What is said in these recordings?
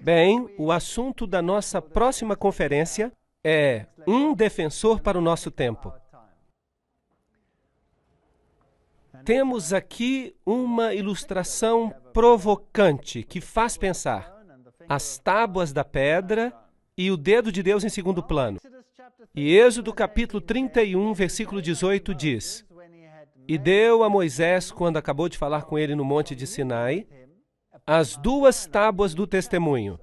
Bem, o assunto da nossa próxima conferência é um defensor para o nosso tempo. Temos aqui uma ilustração provocante que faz pensar. As tábuas da pedra e o dedo de Deus em segundo plano. E Êxodo capítulo 31, versículo 18 diz: E deu a Moisés, quando acabou de falar com ele no monte de Sinai, as duas tábuas do testemunho,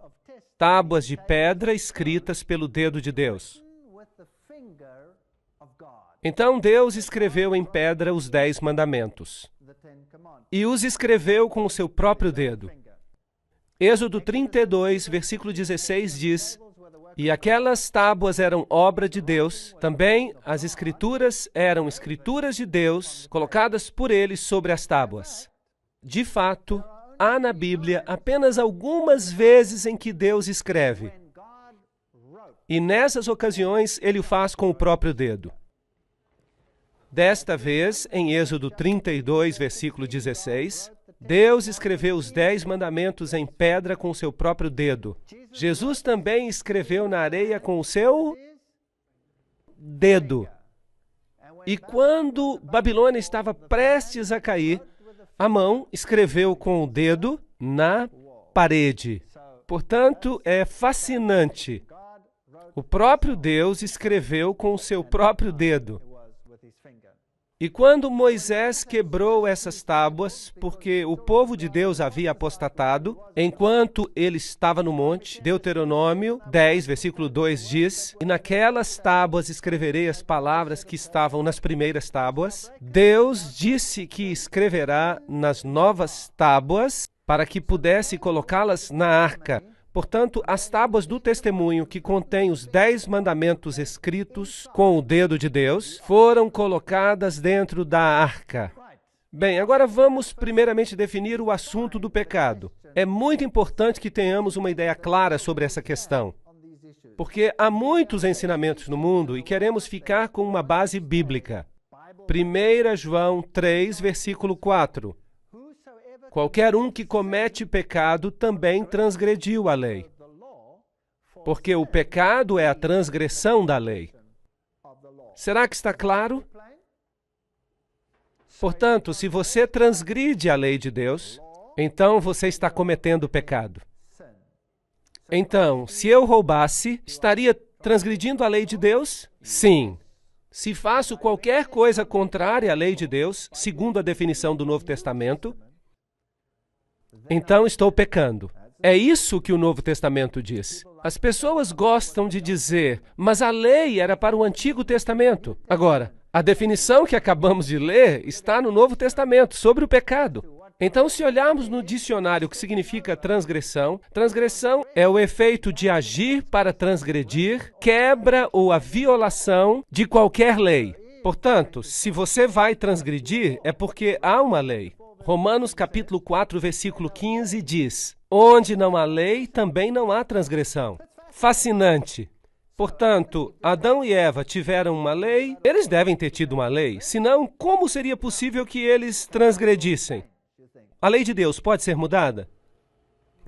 tábuas de pedra escritas pelo dedo de Deus. Então Deus escreveu em pedra os 10 mandamentos, e os escreveu com o seu próprio dedo. Êxodo 32, versículo 16 diz: E aquelas tábuas eram obra de Deus, também as escrituras eram escrituras de Deus, colocadas por ele sobre as tábuas. De fato, há na Bíblia apenas algumas vezes em que Deus escreve. E nessas ocasiões, ele o faz com o próprio dedo. Desta vez, em Êxodo 32, versículo 16, Deus escreveu os 10 mandamentos em pedra com o seu próprio dedo. Jesus também escreveu na areia com o seu dedo. E quando Babilônia estava prestes a cair, Amão escreveu com o dedo na parede. Portanto, é fascinante. O próprio Deus escreveu com o seu próprio dedo. E quando Moisés quebrou essas tábuas, porque o povo de Deus havia apostatado, enquanto ele estava no monte, Deuteronômio 10, versículo 2 diz: E naquelas tábuas escreverei as palavras que estavam nas primeiras tábuas. Deus disse que escreverá nas novas tábuas para que pudesse colocá-las na arca. Portanto, as tábuas do testemunho que contêm os 10 mandamentos escritos com o dedo de Deus foram colocadas dentro da arca. Bem, agora vamos primeiramente definir o assunto do pecado. É muito importante que tenhamos uma ideia clara sobre essa questão, porque há muitos ensinamentos no mundo e queremos ficar com uma base bíblica. 1 João 3, versículo 4. Qualquer um que comete pecado também transgrediu a lei, porque o pecado é a transgressão da lei. Será que está claro? Portanto, se você transgride a lei de Deus, então você está cometendo pecado. Então, se eu roubasse, estaria transgredindo a lei de Deus? Sim. Se faço qualquer coisa contrária à lei de Deus, segundo a definição do Novo Testamento, então estou pecando. É isso que o Novo Testamento diz. As pessoas gostam de dizer, mas a lei era para o Antigo Testamento. Agora, a definição que acabamos de ler está no Novo Testamento sobre o pecado. Então, se olharmos no dicionário o que significa transgressão, transgressão é o efeito de agir para transgredir, quebra ou a violação de qualquer lei. Portanto, se você vai transgredir, é porque há uma lei. Romanos capítulo 4, versículo 15 diz: Onde não há lei, também não há transgressão. Fascinante. Portanto, Adão e Eva tiveram uma lei, eles devem ter tido uma lei, senão como seria possível que eles transgredissem? A lei de Deus pode ser mudada?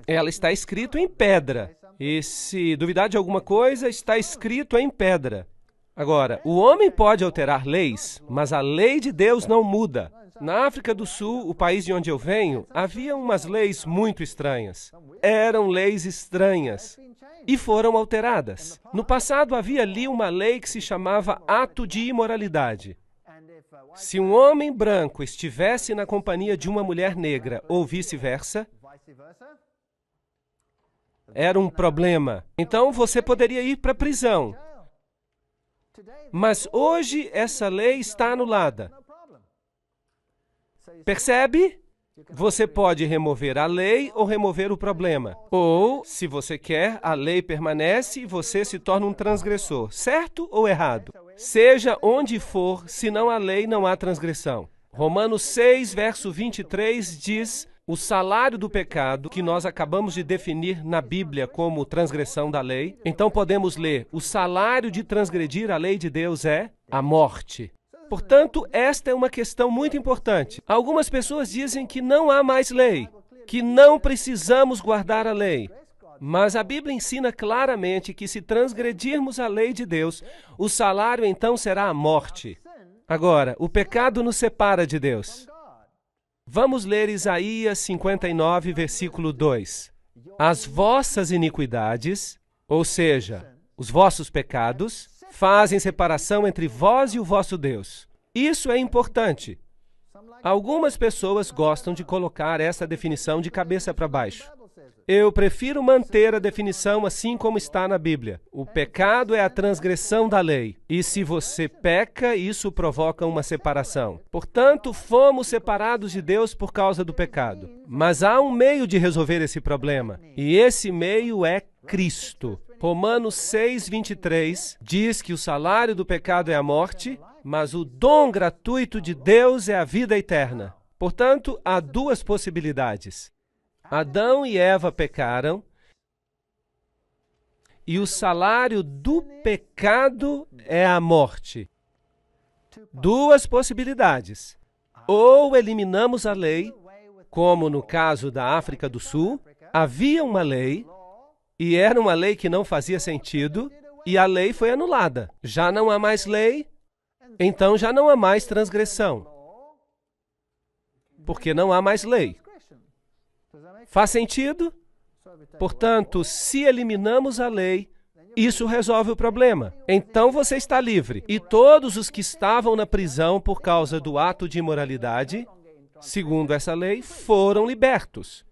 Ela está escrita em pedra, e se duvidar de alguma coisa, está escrito em pedra. Agora, o homem pode alterar leis, mas a lei de Deus não muda. Na África do Sul, o país de onde eu venho, havia umas leis muito estranhas. Eram leis estranhas e foram alteradas. No passado, havia ali uma lei que se chamava ato de imoralidade. Se um homem branco estivesse na companhia de uma mulher negra ou vice-versa, era um problema. Então, você poderia ir para a prisão. Mas hoje, essa lei está anulada. Percebe? Você pode remover a lei ou remover o problema. Ou, se você quer, a lei permanece e você se torna um transgressor. Certo ou errado? Seja onde for, senão a lei não há transgressão. Romanos 6, verso 23 diz: o salário do pecado, que nós acabamos de definir na Bíblia como transgressão da lei. Então podemos ler: o salário de transgredir a lei de Deus é a morte. Portanto, esta é uma questão muito importante. Algumas pessoas dizem que não há mais lei, que não precisamos guardar a lei. Mas a Bíblia ensina claramente que se transgredirmos a lei de Deus, o salário então será a morte. Agora, o pecado nos separa de Deus. Vamos ler Isaías 59, versículo 2. As vossas iniquidades, ou seja, os vossos pecados, fazem separação entre vós e o vosso Deus. Isso é importante. Algumas pessoas gostam de colocar essa definição de cabeça para baixo. Eu prefiro manter a definição assim como está na Bíblia. O pecado é a transgressão da lei. E se você peca, isso provoca uma separação. Portanto, fomos separados de Deus por causa do pecado. Mas há um meio de resolver esse problema. E esse meio é Cristo. Romanos 6, 23 diz que o salário do pecado é a morte, mas o dom gratuito de Deus é a vida eterna. Portanto, há duas possibilidades. Adão e Eva pecaram, e o salário do pecado é a morte. Duas possibilidades. Ou eliminamos a lei, como no caso da África do Sul, havia uma lei, e era uma lei que não fazia sentido, e a lei foi anulada. Já não há mais lei, então já não há mais transgressão, porque não há mais lei. Faz sentido? Portanto, se eliminamos a lei, isso resolve o problema. Então você está livre. E todos os que estavam na prisão por causa do ato de imoralidade, segundo essa lei, foram libertos.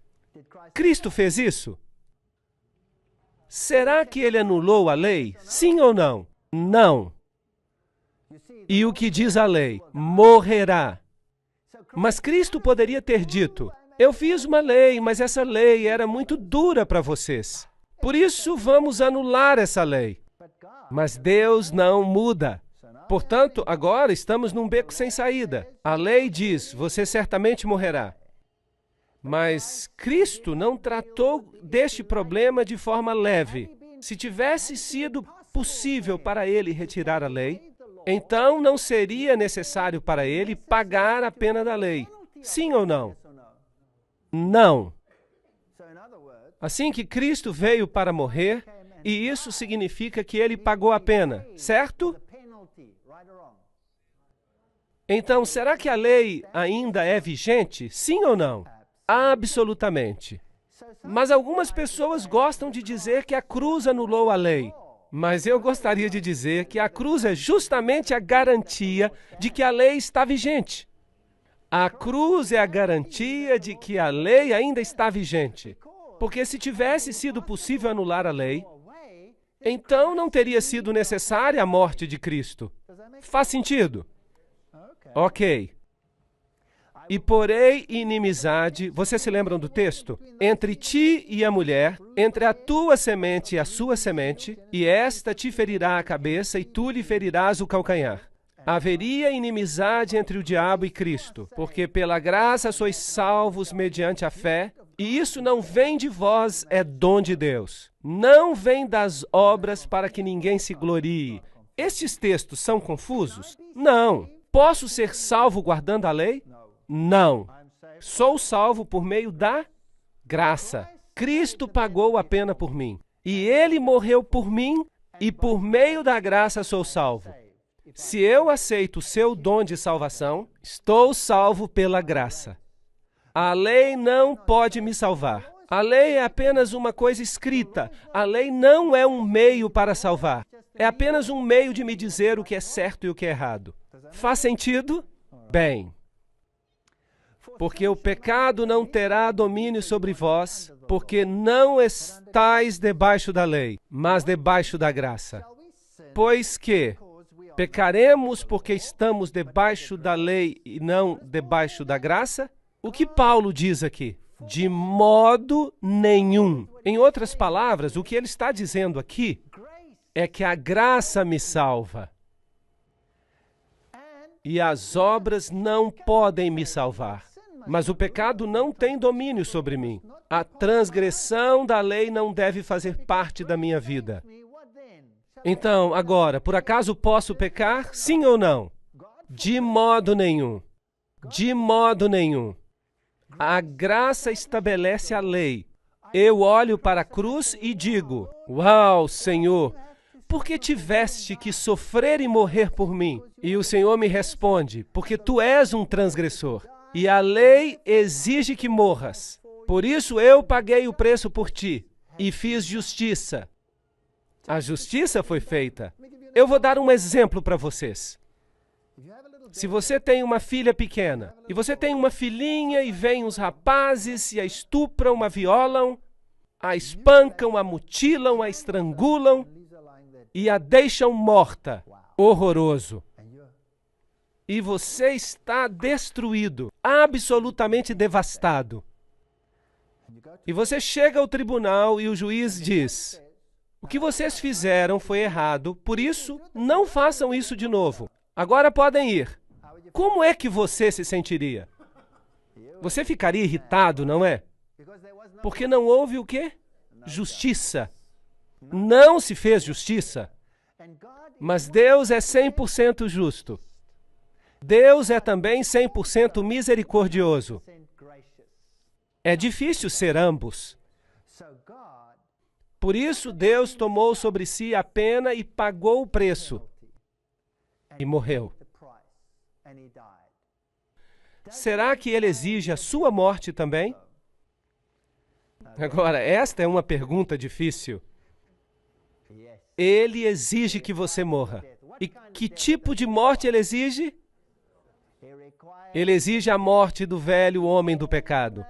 Cristo fez isso? Será que ele anulou a lei? Sim ou não? Não. E o que diz a lei? Morrerá. Mas Cristo poderia ter dito: eu fiz uma lei, mas essa lei era muito dura para vocês. Por isso, vamos anular essa lei. Mas Deus não muda. Portanto, agora estamos num beco sem saída. A lei diz: você certamente morrerá. Mas Cristo não tratou deste problema de forma leve. Se tivesse sido possível para ele retirar a lei, então não seria necessário para ele pagar a pena da lei. Sim ou não? Não. Assim que Cristo veio para morrer, e isso significa que ele pagou a pena, certo? Então, será que a lei ainda é vigente? Sim ou não? Absolutamente. Mas algumas pessoas gostam de dizer que a cruz anulou a lei. Mas eu gostaria de dizer que a cruz é justamente a garantia de que a lei está vigente. A cruz é a garantia de que a lei ainda está vigente. Porque se tivesse sido possível anular a lei, então não teria sido necessária a morte de Cristo. Faz sentido? Ok. E porei inimizade, vocês se lembram do texto? Entre ti e a mulher, entre a tua semente e a sua semente, e esta te ferirá a cabeça e tu lhe ferirás o calcanhar. Haveria inimizade entre o diabo e Cristo, porque pela graça sois salvos mediante a fé, e isso não vem de vós, é dom de Deus. Não vem das obras para que ninguém se glorie. Estes textos são confusos? Não. Posso ser salvo guardando a lei? Não. Sou salvo por meio da graça. Cristo pagou a pena por mim. E ele morreu por mim, e por meio da graça sou salvo. Se eu aceito o seu dom de salvação, estou salvo pela graça. A lei não pode me salvar. A lei é apenas uma coisa escrita. A lei não é um meio para salvar. É apenas um meio de me dizer o que é certo e o que é errado. Faz sentido? Bem. Porque o pecado não terá domínio sobre vós, porque não estáis debaixo da lei, mas debaixo da graça. Pois que pecaremos porque estamos debaixo da lei e não debaixo da graça? O que Paulo diz aqui? De modo nenhum. Em outras palavras, o que ele está dizendo aqui é que a graça me salva. E as obras não podem me salvar. Mas o pecado não tem domínio sobre mim. A transgressão da lei não deve fazer parte da minha vida. Então, agora, por acaso posso pecar? Sim ou não? De modo nenhum. De modo nenhum. A graça estabelece a lei. Eu olho para a cruz e digo: uau, Senhor, por que tiveste que sofrer e morrer por mim? E o Senhor me responde: porque tu és um transgressor, e a lei exige que morras. Por isso eu paguei o preço por ti, e fiz justiça. A justiça foi feita. Eu vou dar um exemplo para vocês. Se você tem uma filha pequena, e você tem uma filhinha e vêm uns rapazes e a estupram, a violam, a espancam, a mutilam, a estrangulam e a deixam morta. Horroroso. E você está destruído, absolutamente devastado. E você chega ao tribunal e o juiz diz: o que vocês fizeram foi errado, por isso não façam isso de novo. Agora podem ir. Como é que você se sentiria? Você ficaria irritado, não é? Porque não houve o quê? Justiça. Não se fez justiça. Mas Deus é 100% justo. Deus é também 100% misericordioso. É difícil ser ambos. Por isso, Deus tomou sobre si a pena e pagou o preço. E morreu. Será que Ele exige a sua morte também? Agora, esta é uma pergunta difícil. Ele exige que você morra. E que tipo de morte Ele exige? Ele exige a morte do velho homem do pecado.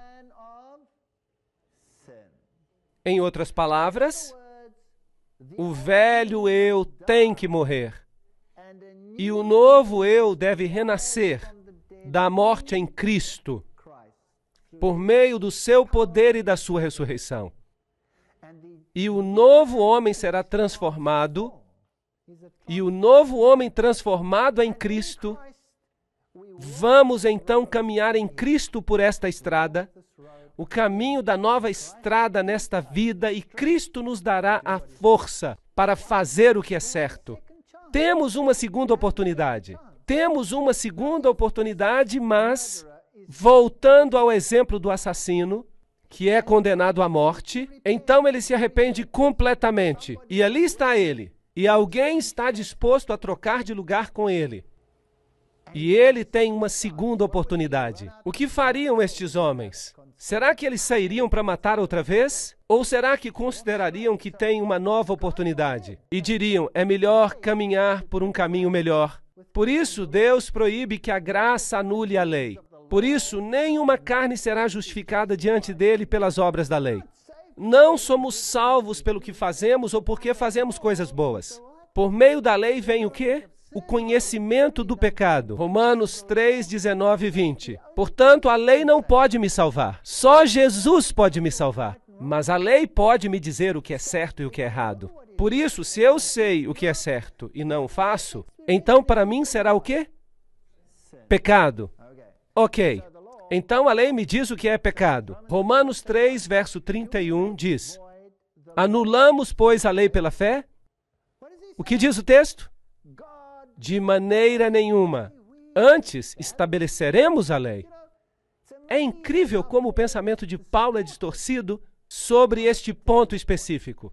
Em outras palavras, o velho eu tem que morrer. E o novo eu deve renascer da morte em Cristo, por meio do seu poder e da sua ressurreição. E o novo homem será transformado, e o novo homem transformado em Cristo, vamos então caminhar em Cristo por esta estrada, o caminho da nova estrada nesta vida, e Cristo nos dará a força para fazer o que é certo. Temos uma segunda oportunidade. Temos uma segunda oportunidade, mas, voltando ao exemplo do assassino, que é condenado à morte, então ele se arrepende completamente. E ali está ele. E alguém está disposto a trocar de lugar com ele. E ele tem uma segunda oportunidade. O que fariam estes homens? Será que eles sairiam para matar outra vez? Ou será que considerariam que têm uma nova oportunidade? E diriam: é melhor caminhar por um caminho melhor. Por isso, Deus proíbe que a graça anule a lei. Por isso, nenhuma carne será justificada diante dele pelas obras da lei. Não somos salvos pelo que fazemos ou porque fazemos coisas boas. Por meio da lei vem o quê? O conhecimento do pecado. Romanos 3, 19 e 20. Portanto, a lei não pode me salvar. Só Jesus pode me salvar. Mas a lei pode me dizer o que é certo e o que é errado. Por isso, se eu sei o que é certo e não faço, então para mim será o quê? Pecado. Ok. Então a lei me diz o que é pecado. Romanos 3, verso 31 diz: anulamos, pois, a lei pela fé? O que diz o texto? De maneira nenhuma. Antes, estabeleceremos a lei. É incrível como o pensamento de Paulo é distorcido sobre este ponto específico.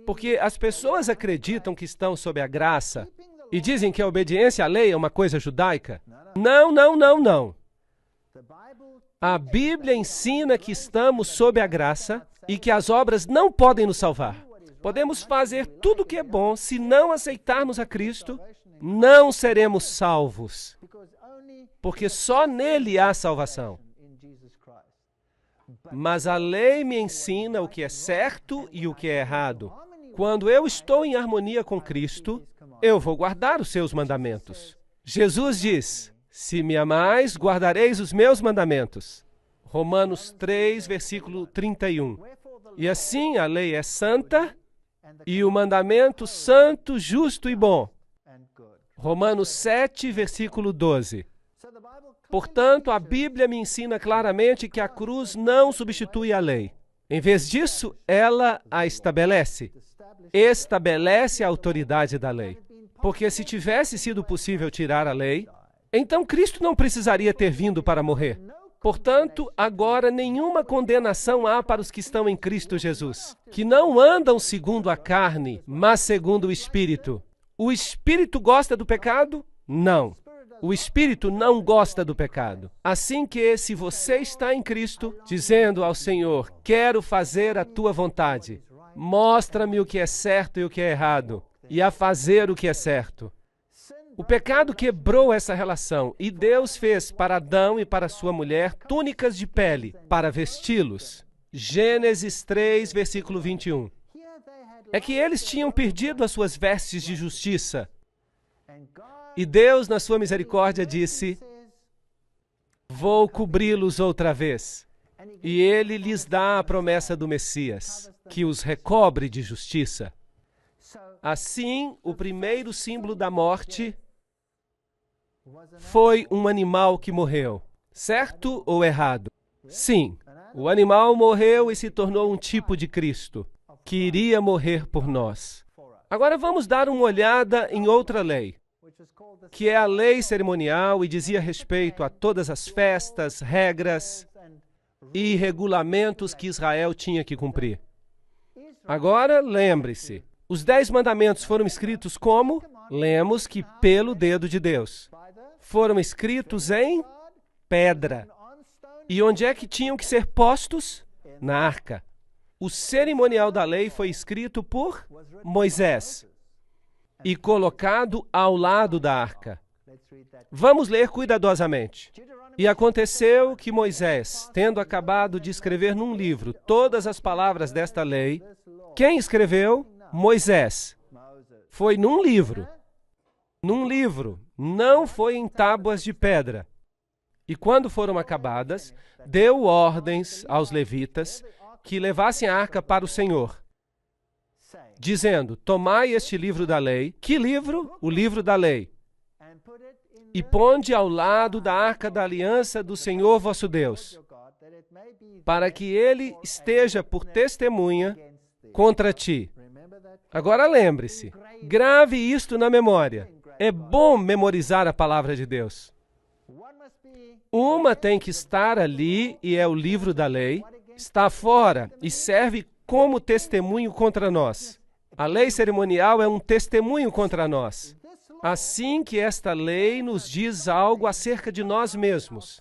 Porque as pessoas acreditam que estão sob a graça e dizem que a obediência à lei é uma coisa judaica. Não, não, não, não. A Bíblia ensina que estamos sob a graça e que as obras não podem nos salvar. Podemos fazer tudo o que é bom, se não aceitarmos a Cristo, não seremos salvos. Porque só nele há salvação. Mas a lei me ensina o que é certo e o que é errado. Quando eu estou em harmonia com Cristo, eu vou guardar os seus mandamentos. Jesus diz: se me amais, guardareis os meus mandamentos. Romanos 3, versículo 31. E assim a lei é santa e o mandamento santo, justo e bom. Romanos 7, versículo 12. Portanto, a Bíblia me ensina claramente que a cruz não substitui a lei. Em vez disso, ela a estabelece. Estabelece a autoridade da lei. Porque se tivesse sido possível tirar a lei, então Cristo não precisaria ter vindo para morrer. Portanto, agora nenhuma condenação há para os que estão em Cristo Jesus, que não andam segundo a carne, mas segundo o Espírito. O Espírito gosta do pecado? Não. O Espírito não gosta do pecado. Assim que, se você está em Cristo, dizendo ao Senhor, quero fazer a tua vontade, mostra-me o que é certo e o que é errado, e a fazer o que é certo. O pecado quebrou essa relação e Deus fez para Adão e para sua mulher túnicas de pele para vesti-los. Gênesis 3, versículo 21. É que eles tinham perdido as suas vestes de justiça. E Deus, na sua misericórdia, disse, vou cobri-los outra vez. E Ele lhes dá a promessa do Messias, que os recobre de justiça. Assim, o primeiro símbolo da morte foi um animal que morreu. Certo ou errado? Sim, o animal morreu e se tornou um tipo de Cristo, que iria morrer por nós. Agora vamos dar uma olhada em outra lei, que é a lei cerimonial e dizia respeito a todas as festas, regras e regulamentos que Israel tinha que cumprir. Agora, lembre-se, os 10 mandamentos foram escritos como? Lemos que pelo dedo de Deus. Foram escritos em pedra. E onde é que tinham que ser postos? Na arca. O cerimonial da lei foi escrito por Moisés e colocado ao lado da arca. Vamos ler cuidadosamente. E aconteceu que Moisés, tendo acabado de escrever num livro todas as palavras desta lei, quem escreveu? Moisés. Foi num livro. Num livro, não foi em tábuas de pedra. E quando foram acabadas, deu ordens aos levitas que levassem a arca para o Senhor, dizendo, tomai este livro da lei. Que livro? O livro da lei. E ponde ao lado da arca da aliança do Senhor vosso Deus, para que ele esteja por testemunha contra ti. Agora lembre-se, grave isto na memória. É bom memorizar a palavra de Deus. Uma tem que estar ali e é o livro da lei, está fora e serve como testemunho contra nós. A lei cerimonial é um testemunho contra nós. Assim que esta lei nos diz algo acerca de nós mesmos.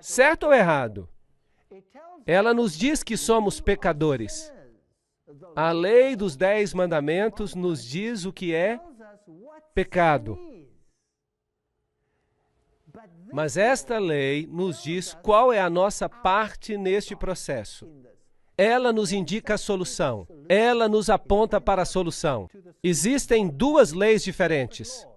Certo ou errado? Ela nos diz que somos pecadores. A lei dos 10 mandamentos nos diz o que é pecado. Mas esta lei nos diz qual é a nossa parte neste processo. Ela nos indica a solução. Ela nos aponta para a solução. Existem 2 leis diferentes.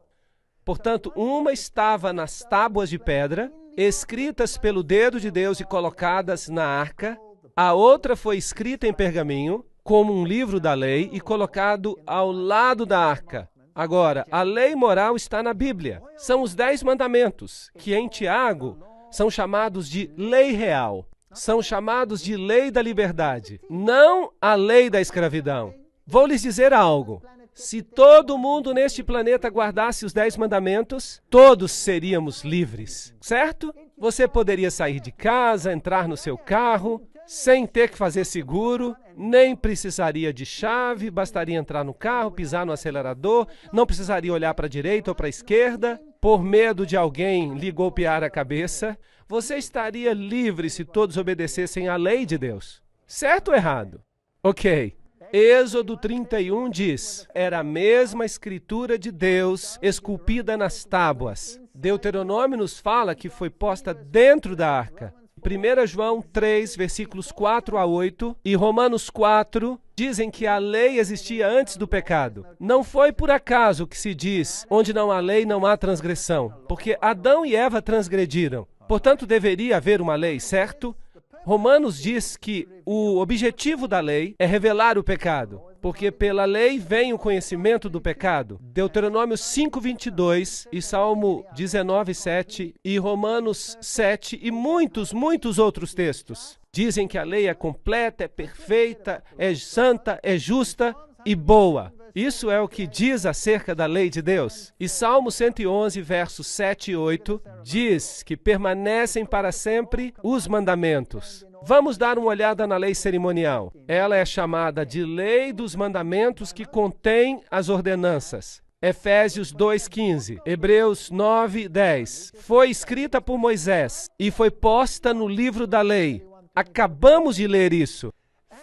Portanto, uma estava nas tábuas de pedra, escritas pelo dedo de Deus e colocadas na arca. A outra foi escrita em pergaminho, como um livro da lei, e colocado ao lado da arca. Agora, a lei moral está na Bíblia. São os 10 mandamentos, que em Tiago são chamados de lei real. São chamados de lei da liberdade, não a lei da escravidão. Vou lhes dizer algo. Se todo mundo neste planeta guardasse os 10 mandamentos, todos seríamos livres, certo? Você poderia sair de casa, entrar no seu carro, sem ter que fazer seguro, nem precisaria de chave, bastaria entrar no carro, pisar no acelerador, não precisaria olhar para a direita ou para a esquerda, por medo de alguém lhe golpear a cabeça. Você estaria livre se todos obedecessem à lei de Deus. Certo ou errado? Ok. Êxodo 31 diz, era a mesma escritura de Deus esculpida nas tábuas. Deuteronômio nos fala que foi posta dentro da arca. 1 João 3, versículos 4 a 8 e Romanos 4 dizem que a lei existia antes do pecado. Não foi por acaso que se diz, onde não há lei não há transgressão, porque Adão e Eva transgrediram. Portanto, deveria haver uma lei, certo? Romanos diz que o objetivo da lei é revelar o pecado, porque pela lei vem o conhecimento do pecado. Deuteronômio 5:22 e Salmo 19:7 e Romanos 7 e muitos outros textos dizem que a lei é completa, é perfeita, é santa, é justa. e boa. Isso é o que diz acerca da lei de Deus. E Salmo 111, versos 7 e 8, diz que permanecem para sempre os mandamentos. Vamos dar uma olhada na lei cerimonial. Ela é chamada de lei dos mandamentos que contém as ordenanças. Efésios 2:15, Hebreus 9:10. Foi escrita por Moisés e foi posta no livro da lei. Acabamos de ler isso.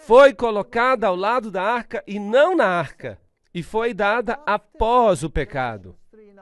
Foi colocada ao lado da arca e não na arca. E foi dada após o pecado.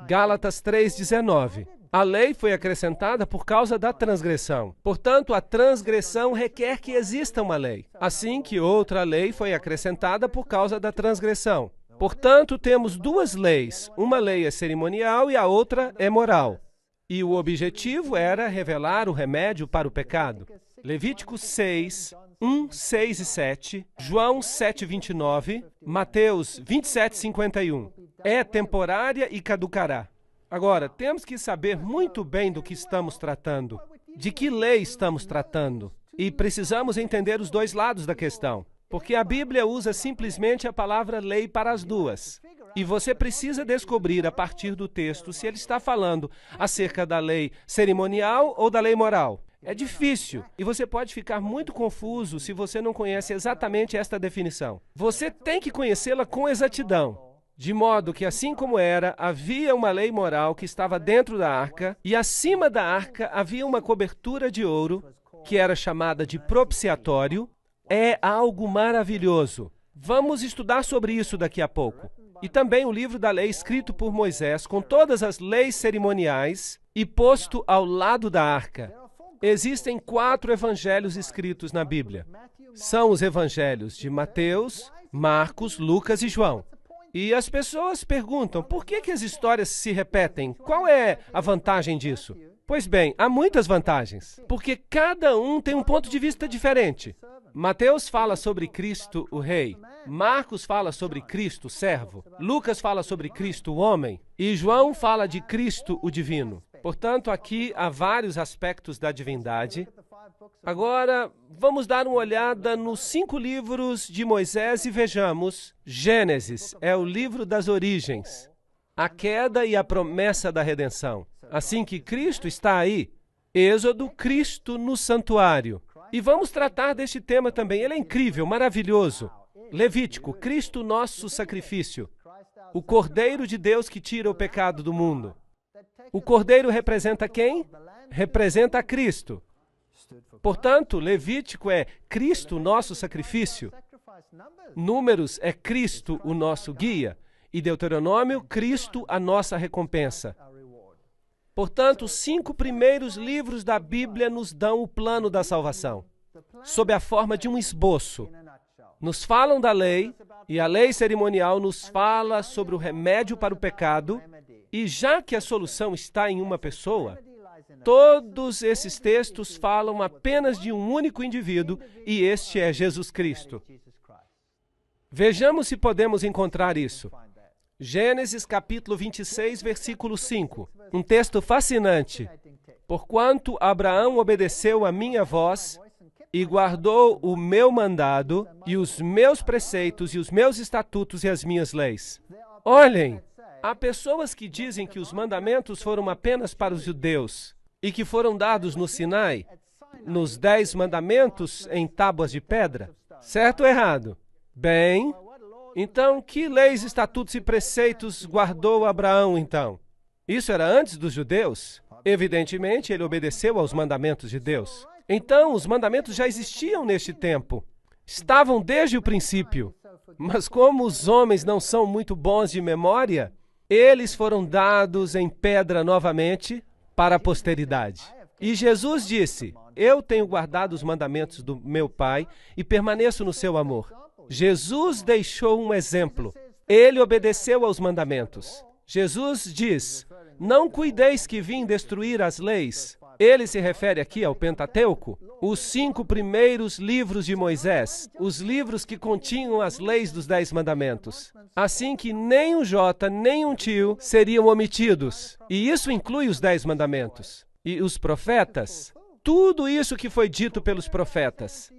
Gálatas 3:19. A lei foi acrescentada por causa da transgressão. Portanto, a transgressão requer que exista uma lei. Assim que outra lei foi acrescentada por causa da transgressão. Portanto, temos duas leis. Uma lei é cerimonial e a outra é moral. E o objetivo era revelar o remédio para o pecado. Levítico 6, 1, 6 e 7, João 7:29, Mateus 27:51. É temporária e caducará. Agora, temos que saber muito bem do que estamos tratando, de que lei estamos tratando. E precisamos entender os dois lados da questão, porque a Bíblia usa simplesmente a palavra lei para as duas. E você precisa descobrir a partir do texto se ele está falando acerca da lei cerimonial ou da lei moral. É difícil e você pode ficar muito confuso se você não conhece exatamente esta definição. Você tem que conhecê-la com exatidão, de modo que, assim como era, havia uma lei moral que estava dentro da arca e acima da arca havia uma cobertura de ouro que era chamada de propiciatório. É algo maravilhoso. Vamos estudar sobre isso daqui a pouco. E também o livro da lei escrito por Moisés com todas as leis cerimoniais e posto ao lado da arca. Existem 4 evangelhos escritos na Bíblia. São os evangelhos de Mateus, Marcos, Lucas e João. E as pessoas perguntam, por que as histórias se repetem? Qual é a vantagem disso? Pois bem, há muitas vantagens, porque cada um tem um ponto de vista diferente. Mateus fala sobre Cristo, o Rei. Marcos fala sobre Cristo, o servo. Lucas fala sobre Cristo, o homem. E João fala de Cristo, o divino. Portanto, aqui há vários aspectos da divindade. Agora, vamos dar uma olhada nos 5 livros de Moisés e vejamos. Gênesis é o livro das origens, a queda e a promessa da redenção. Assim que Cristo está aí. Êxodo, Cristo no santuário. E vamos tratar deste tema também. Ele é incrível, maravilhoso. Levítico, Cristo nosso sacrifício. O Cordeiro de Deus que tira o pecado do mundo. O Cordeiro representa quem? Representa a Cristo. Portanto, Levítico é Cristo, nosso sacrifício. Números é Cristo, o nosso guia. E Deuteronômio, Cristo, a nossa recompensa. Portanto, os 5 primeiros livros da Bíblia nos dão o plano da salvação, sob a forma de um esboço. Nos falam da lei, e a lei cerimonial nos fala sobre o remédio para o pecado. E já que a solução está em uma pessoa, todos esses textos falam apenas de um único indivíduo, e este é Jesus Cristo. Vejamos se podemos encontrar isso. Gênesis capítulo 26, versículo 5. Um texto fascinante. Porquanto Abraão obedeceu a minha voz e guardou o meu mandado e os meus preceitos e os meus estatutos e as minhas leis. Olhem! Há pessoas que dizem que os mandamentos foram apenas para os judeus e que foram dados no Sinai, nos 10 mandamentos em tábuas de pedra. Certo ou errado? Bem, então que leis, estatutos e preceitos guardou Abraão, então? Isso era antes dos judeus? Evidentemente, ele obedeceu aos mandamentos de Deus. Então, os mandamentos já existiam neste tempo. Estavam desde o princípio. Mas como os homens não são muito bons de memória, eles foram dados em pedra novamente para a posteridade. E Jesus disse, eu tenho guardado os mandamentos do meu Pai e permaneço no seu amor. Jesus deixou um exemplo. Ele obedeceu aos mandamentos. Jesus diz, não cuideis que vim destruir as leis. Ele se refere aqui ao Pentateuco, os 5 primeiros livros de Moisés, os livros que continham as leis dos 10 mandamentos. Assim que nem um jota, nem um tio seriam omitidos. E isso inclui os 10 mandamentos. E os profetas, tudo isso que foi dito pelos profetas.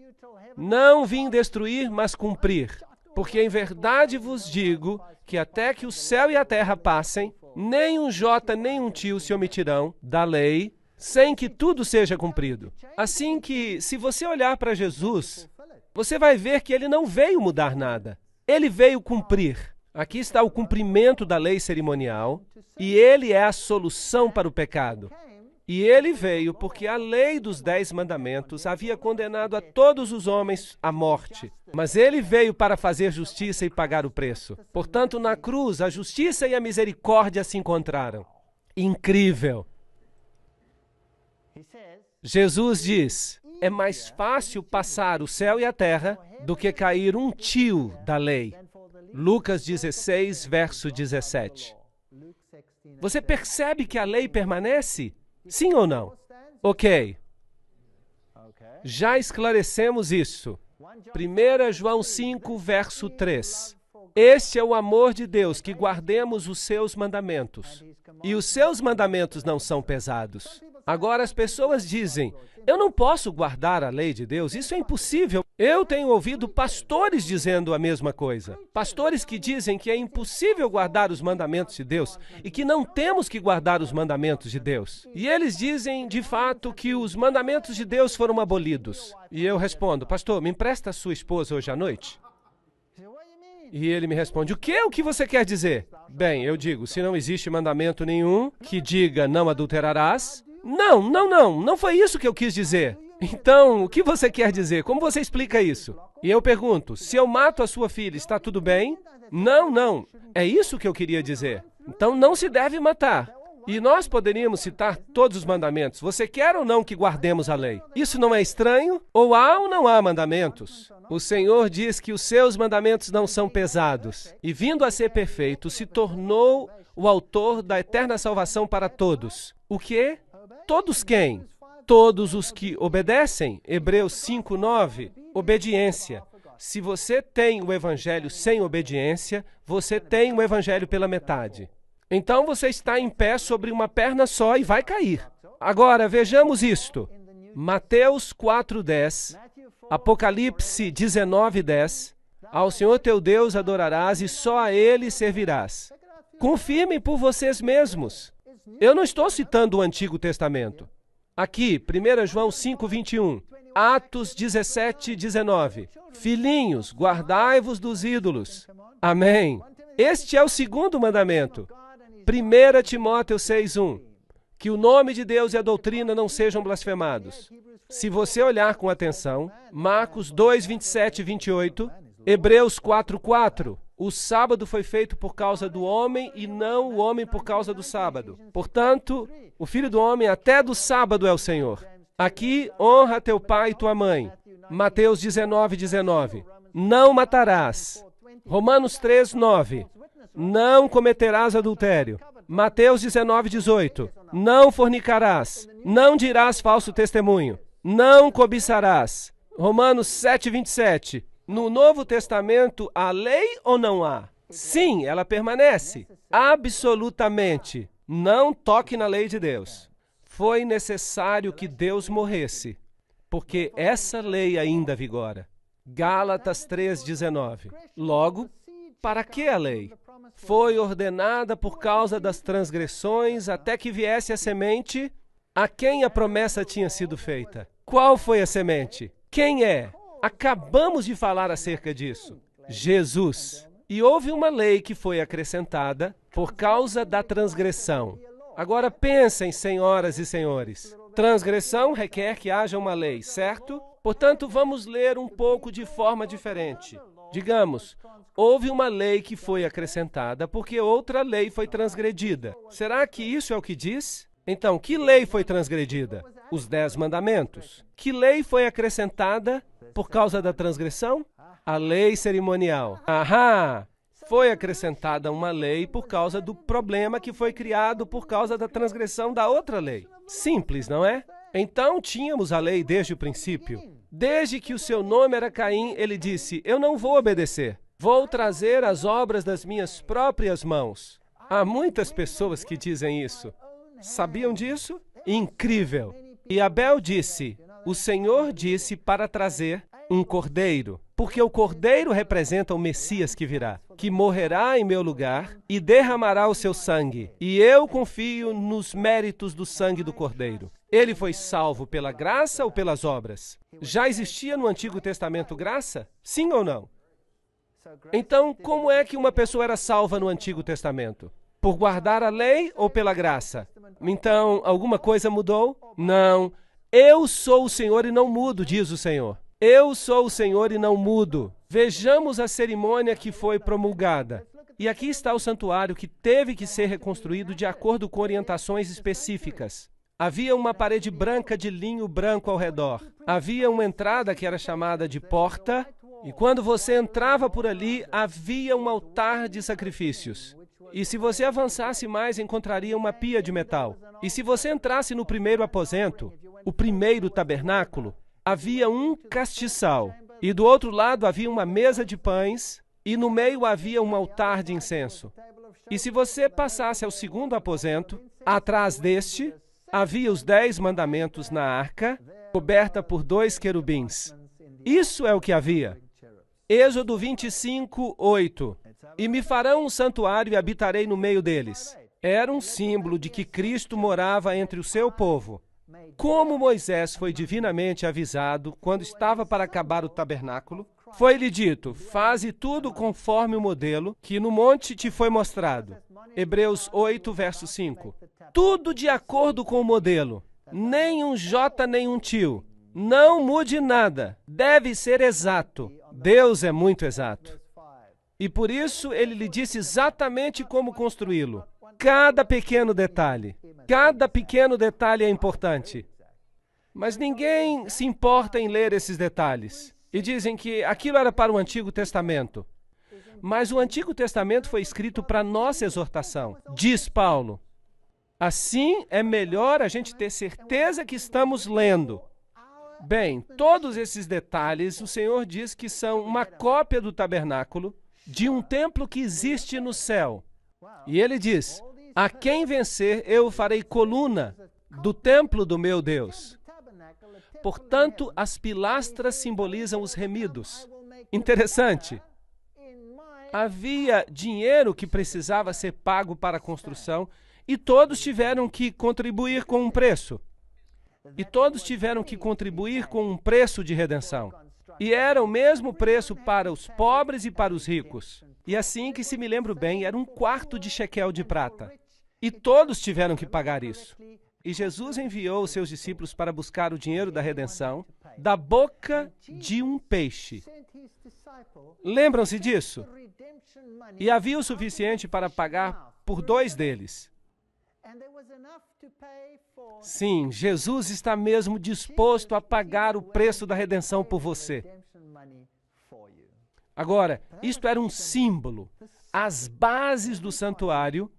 Não vim destruir, mas cumprir. Porque em verdade vos digo que até que o céu e a terra passem, nem um jota nem um tio se omitirão da lei, sem que tudo seja cumprido. Assim que, se você olhar para Jesus, você vai ver que ele não veio mudar nada. Ele veio cumprir. Aqui está o cumprimento da lei cerimonial, e ele é a solução para o pecado. E ele veio porque a lei dos 10 mandamentos havia condenado a todos os homens à morte. Mas ele veio para fazer justiça e pagar o preço. Portanto, na cruz, a justiça e a misericórdia se encontraram. Incrível! Jesus diz, é mais fácil passar o céu e a terra do que cair um tio da lei. Lucas 16, verso 17. Você percebe que a lei permanece? Sim ou não? Ok. Já esclarecemos isso. 1 João 5, verso 3. Este é o amor de Deus, que guardemos os seus mandamentos. E os seus mandamentos não são pesados. Agora as pessoas dizem, eu não posso guardar a lei de Deus, isso é impossível. Eu tenho ouvido pastores dizendo a mesma coisa. Pastores que dizem que é impossível guardar os mandamentos de Deus e que não temos que guardar os mandamentos de Deus. E eles dizem, de fato, que os mandamentos de Deus foram abolidos. E eu respondo, pastor, me empresta a sua esposa hoje à noite? E ele me responde, o quê? O que você quer dizer? Bem, eu digo, se não existe mandamento nenhum que diga não adulterarás, não foi isso que eu quis dizer. Então, o que você quer dizer? Como você explica isso? E eu pergunto, se eu mato a sua filha, está tudo bem? Não, é isso que eu queria dizer. Então, não se deve matar. E nós poderíamos citar todos os mandamentos. Você quer ou não que guardemos a lei? Isso não é estranho? Ou há ou não há mandamentos? O Senhor diz que os seus mandamentos não são pesados. E vindo a ser perfeito, se tornou o autor da eterna salvação para todos. O quê? Todos quem? Todos os que obedecem. Hebreus 5:9. Obediência. Se você tem o evangelho sem obediência, você tem o evangelho pela metade. Então você está em pé sobre uma perna só e vai cair. Agora, vejamos isto. Mateus 4:10, Apocalipse 19:10. Ao Senhor teu Deus adorarás e só a Ele servirás. Confirmem por vocês mesmos. Eu não estou citando o Antigo Testamento. Aqui, 1 João 5:21, Atos 17:19. Filhinhos, guardai-vos dos ídolos. Amém. Este é o segundo mandamento. 1 Timóteo 6:1. Que o nome de Deus e a doutrina não sejam blasfemados. Se você olhar com atenção, Marcos 2:27 e 28, Hebreus 4:4. O sábado foi feito por causa do homem e não o homem por causa do sábado. Portanto, o Filho do Homem até do sábado é o Senhor. Aqui, honra teu pai e tua mãe. Mateus 19:19. Não matarás. Romanos 3:9. Não cometerás adultério. Mateus 19:18. Não fornicarás. Não dirás falso testemunho. Não cobiçarás. Romanos 7:27. No Novo Testamento, há lei ou não há? Sim, ela permanece. Absolutamente. Não toque na lei de Deus. Foi necessário que Deus morresse, porque essa lei ainda vigora. Gálatas 3:19. Logo, para que a lei? Foi ordenada por causa das transgressões até que viesse a semente a quem a promessa tinha sido feita. Qual foi a semente? Quem é? Acabamos de falar acerca disso. Jesus. E houve uma lei que foi acrescentada por causa da transgressão. Agora pensem, senhoras e senhores. Transgressão requer que haja uma lei, certo? Portanto, vamos ler um pouco de forma diferente. Digamos, houve uma lei que foi acrescentada porque outra lei foi transgredida. Será que isso é o que diz? Então, que lei foi transgredida? Os 10 mandamentos. Que lei foi acrescentada por causa da transgressão? A lei cerimonial. Ahá! Foi acrescentada uma lei por causa do problema que foi criado por causa da transgressão da outra lei. Simples, não é? Então, tínhamos a lei desde o princípio. Desde que o seu nome era Caim, ele disse, eu não vou obedecer. Vou trazer as obras das minhas próprias mãos. Há muitas pessoas que dizem isso. Sabiam disso? Incrível! E Abel disse, o Senhor disse para trazer um cordeiro, porque o cordeiro representa o Messias que virá, que morrerá em meu lugar e derramará o seu sangue. E eu confio nos méritos do sangue do cordeiro. Ele foi salvo pela graça ou pelas obras? Já existia no Antigo Testamento graça? Sim ou não? Então, como é que uma pessoa era salva no Antigo Testamento? Por guardar a lei ou pela graça? Então, alguma coisa mudou? Não. Eu sou o Senhor e não mudo, diz o Senhor. Eu sou o Senhor e não mudo. Vejamos a cerimônia que foi promulgada. E aqui está o santuário que teve que ser reconstruído de acordo com orientações específicas. Havia uma parede branca de linho branco ao redor. Havia uma entrada que era chamada de porta, e quando você entrava por ali, havia um altar de sacrifícios. E se você avançasse mais, encontraria uma pia de metal. E se você entrasse no primeiro aposento, o primeiro tabernáculo, havia um castiçal. E do outro lado havia uma mesa de pães, e no meio havia um altar de incenso. E se você passasse ao segundo aposento, atrás deste, havia os 10 mandamentos na arca, coberta por 2 querubins. Isso é o que havia. Êxodo 25, 8. E me farão um santuário e habitarei no meio deles. Era um símbolo de que Cristo morava entre o seu povo. Como Moisés foi divinamente avisado quando estava para acabar o tabernáculo, foi-lhe dito: faze tudo conforme o modelo que no monte te foi mostrado. Hebreus 8, verso 5. Tudo de acordo com o modelo. Nem um jota, nem um tio. Não mude nada. Deve ser exato. Deus é muito exato. E por isso ele lhe disse exatamente como construí-lo. Cada pequeno detalhe é importante. Mas ninguém se importa em ler esses detalhes. E dizem que aquilo era para o Antigo Testamento. Mas o Antigo Testamento foi escrito para nossa exortação, diz Paulo. Assim, é melhor a gente ter certeza que estamos lendo. Bem, todos esses detalhes, o Senhor diz que são uma cópia do tabernáculo de um templo que existe no céu. E ele diz: a quem vencer, eu farei coluna do templo do meu Deus. Portanto, as pilastras simbolizam os remidos. Interessante. Havia dinheiro que precisava ser pago para a construção e todos tiveram que contribuir com um preço. E todos tiveram que contribuir com um preço de redenção. E era o mesmo preço para os pobres e para os ricos. E assim que se me lembro bem, era 1/4 de shekel de prata. E todos tiveram que pagar isso. E Jesus enviou os seus discípulos para buscar o dinheiro da redenção da boca de um peixe. Lembram-se disso? E havia o suficiente para pagar por 2 deles. Sim, Jesus está mesmo disposto a pagar o preço da redenção por você. Agora, isto era um símbolo, as bases do santuário,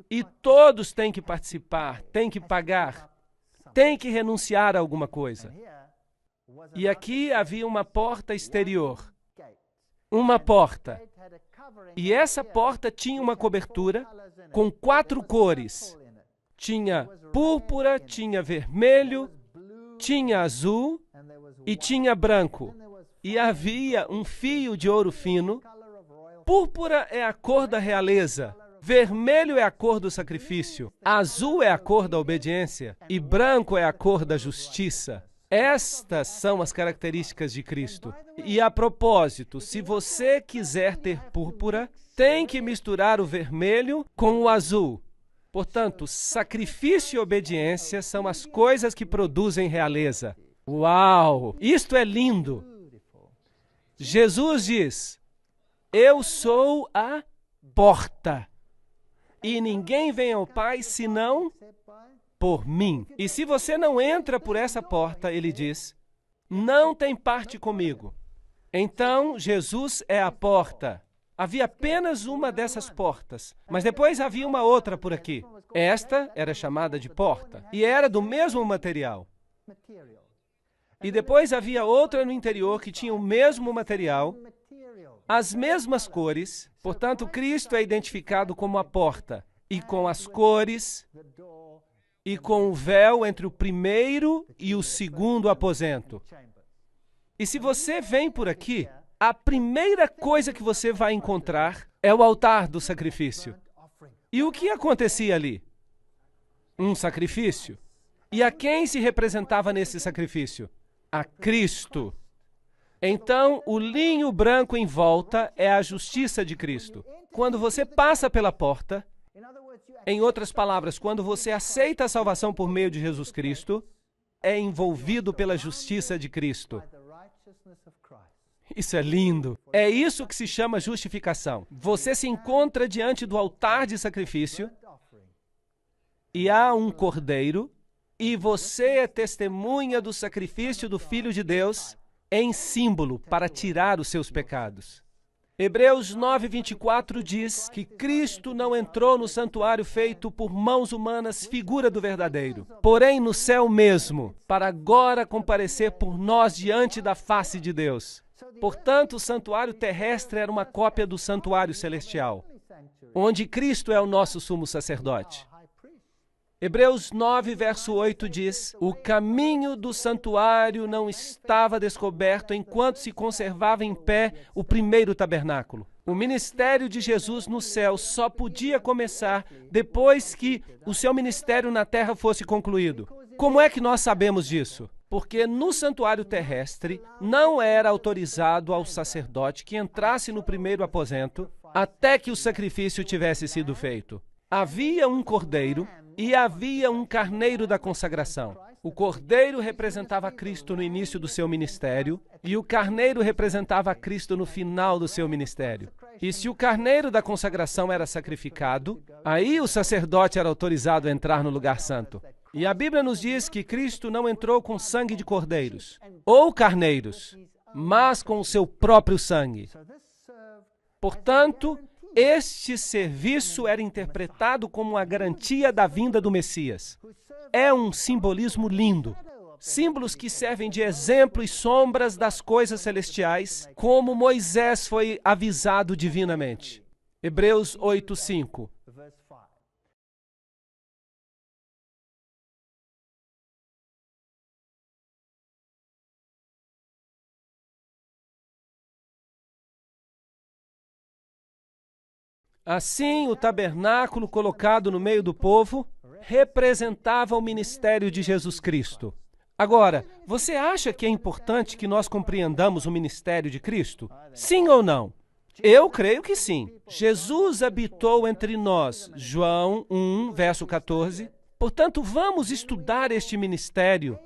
e todos têm que participar, têm que pagar, têm que renunciar a alguma coisa. E aqui havia uma porta exterior, uma porta. E essa porta tinha uma cobertura com 4 cores. Tinha púrpura, tinha vermelho, tinha azul e tinha branco. E havia um fio de ouro fino. Púrpura é a cor da realeza. Vermelho é a cor do sacrifício. Azul é a cor da obediência. E branco é a cor da justiça. Estas são as características de Cristo. E a propósito, se você quiser ter púrpura, tem que misturar o vermelho com o azul. Portanto, sacrifício e obediência são as coisas que produzem realeza. Uau! Isto é lindo! Jesus diz: eu sou a porta, e ninguém vem ao Pai senão por mim. E se você não entra por essa porta, ele diz, não tem parte comigo. Então, Jesus é a porta. Havia apenas uma dessas portas, mas depois havia uma outra por aqui. Esta era chamada de porta, e era do mesmo material. E depois havia outra no interior que tinha o mesmo material, as mesmas cores. Portanto, Cristo é identificado como a porta, e com as cores, e com o véu entre o primeiro e o segundo aposento. E se você vem por aqui, a primeira coisa que você vai encontrar é o altar do sacrifício. E o que acontecia ali? Um sacrifício. E a quem se representava nesse sacrifício? A Cristo. Então, o linho branco em volta é a justiça de Cristo. Quando você passa pela porta, em outras palavras, quando você aceita a salvação por meio de Jesus Cristo, é envolvido pela justiça de Cristo. Isso é lindo. É isso que se chama justificação. Você se encontra diante do altar de sacrifício e há um cordeiro e você é testemunha do sacrifício do Filho de Deus em símbolo para tirar os seus pecados. Hebreus 9:24 diz que Cristo não entrou no santuário feito por mãos humanas, figura do verdadeiro, porém no céu mesmo, para agora comparecer por nós diante da face de Deus. Portanto, o santuário terrestre era uma cópia do santuário celestial, onde Cristo é o nosso sumo sacerdote. Hebreus 9, verso 8 diz: o caminho do santuário não estava descoberto enquanto se conservava em pé o primeiro tabernáculo. O ministério de Jesus no céu só podia começar depois que o seu ministério na terra fosse concluído. Como é que nós sabemos disso? Porque no santuário terrestre não era autorizado ao sacerdote que entrasse no primeiro aposento até que o sacrifício tivesse sido feito. Havia um cordeiro e havia um carneiro da consagração. O cordeiro representava Cristo no início do seu ministério e o carneiro representava Cristo no final do seu ministério. E se o carneiro da consagração era sacrificado, aí o sacerdote era autorizado a entrar no lugar santo. E a Bíblia nos diz que Cristo não entrou com sangue de cordeiros ou carneiros, mas com o seu próprio sangue. Portanto, este serviço era interpretado como a garantia da vinda do Messias. É um simbolismo lindo. Símbolos que servem de exemplo e sombras das coisas celestiais, como Moisés foi avisado divinamente. Hebreus 8:5. Assim, o tabernáculo colocado no meio do povo representava o ministério de Jesus Cristo. Agora, você acha que é importante que nós compreendamos o ministério de Cristo? Sim ou não? Eu creio que sim. Jesus habitou entre nós, João 1, verso 14. Portanto, vamos estudar este ministério,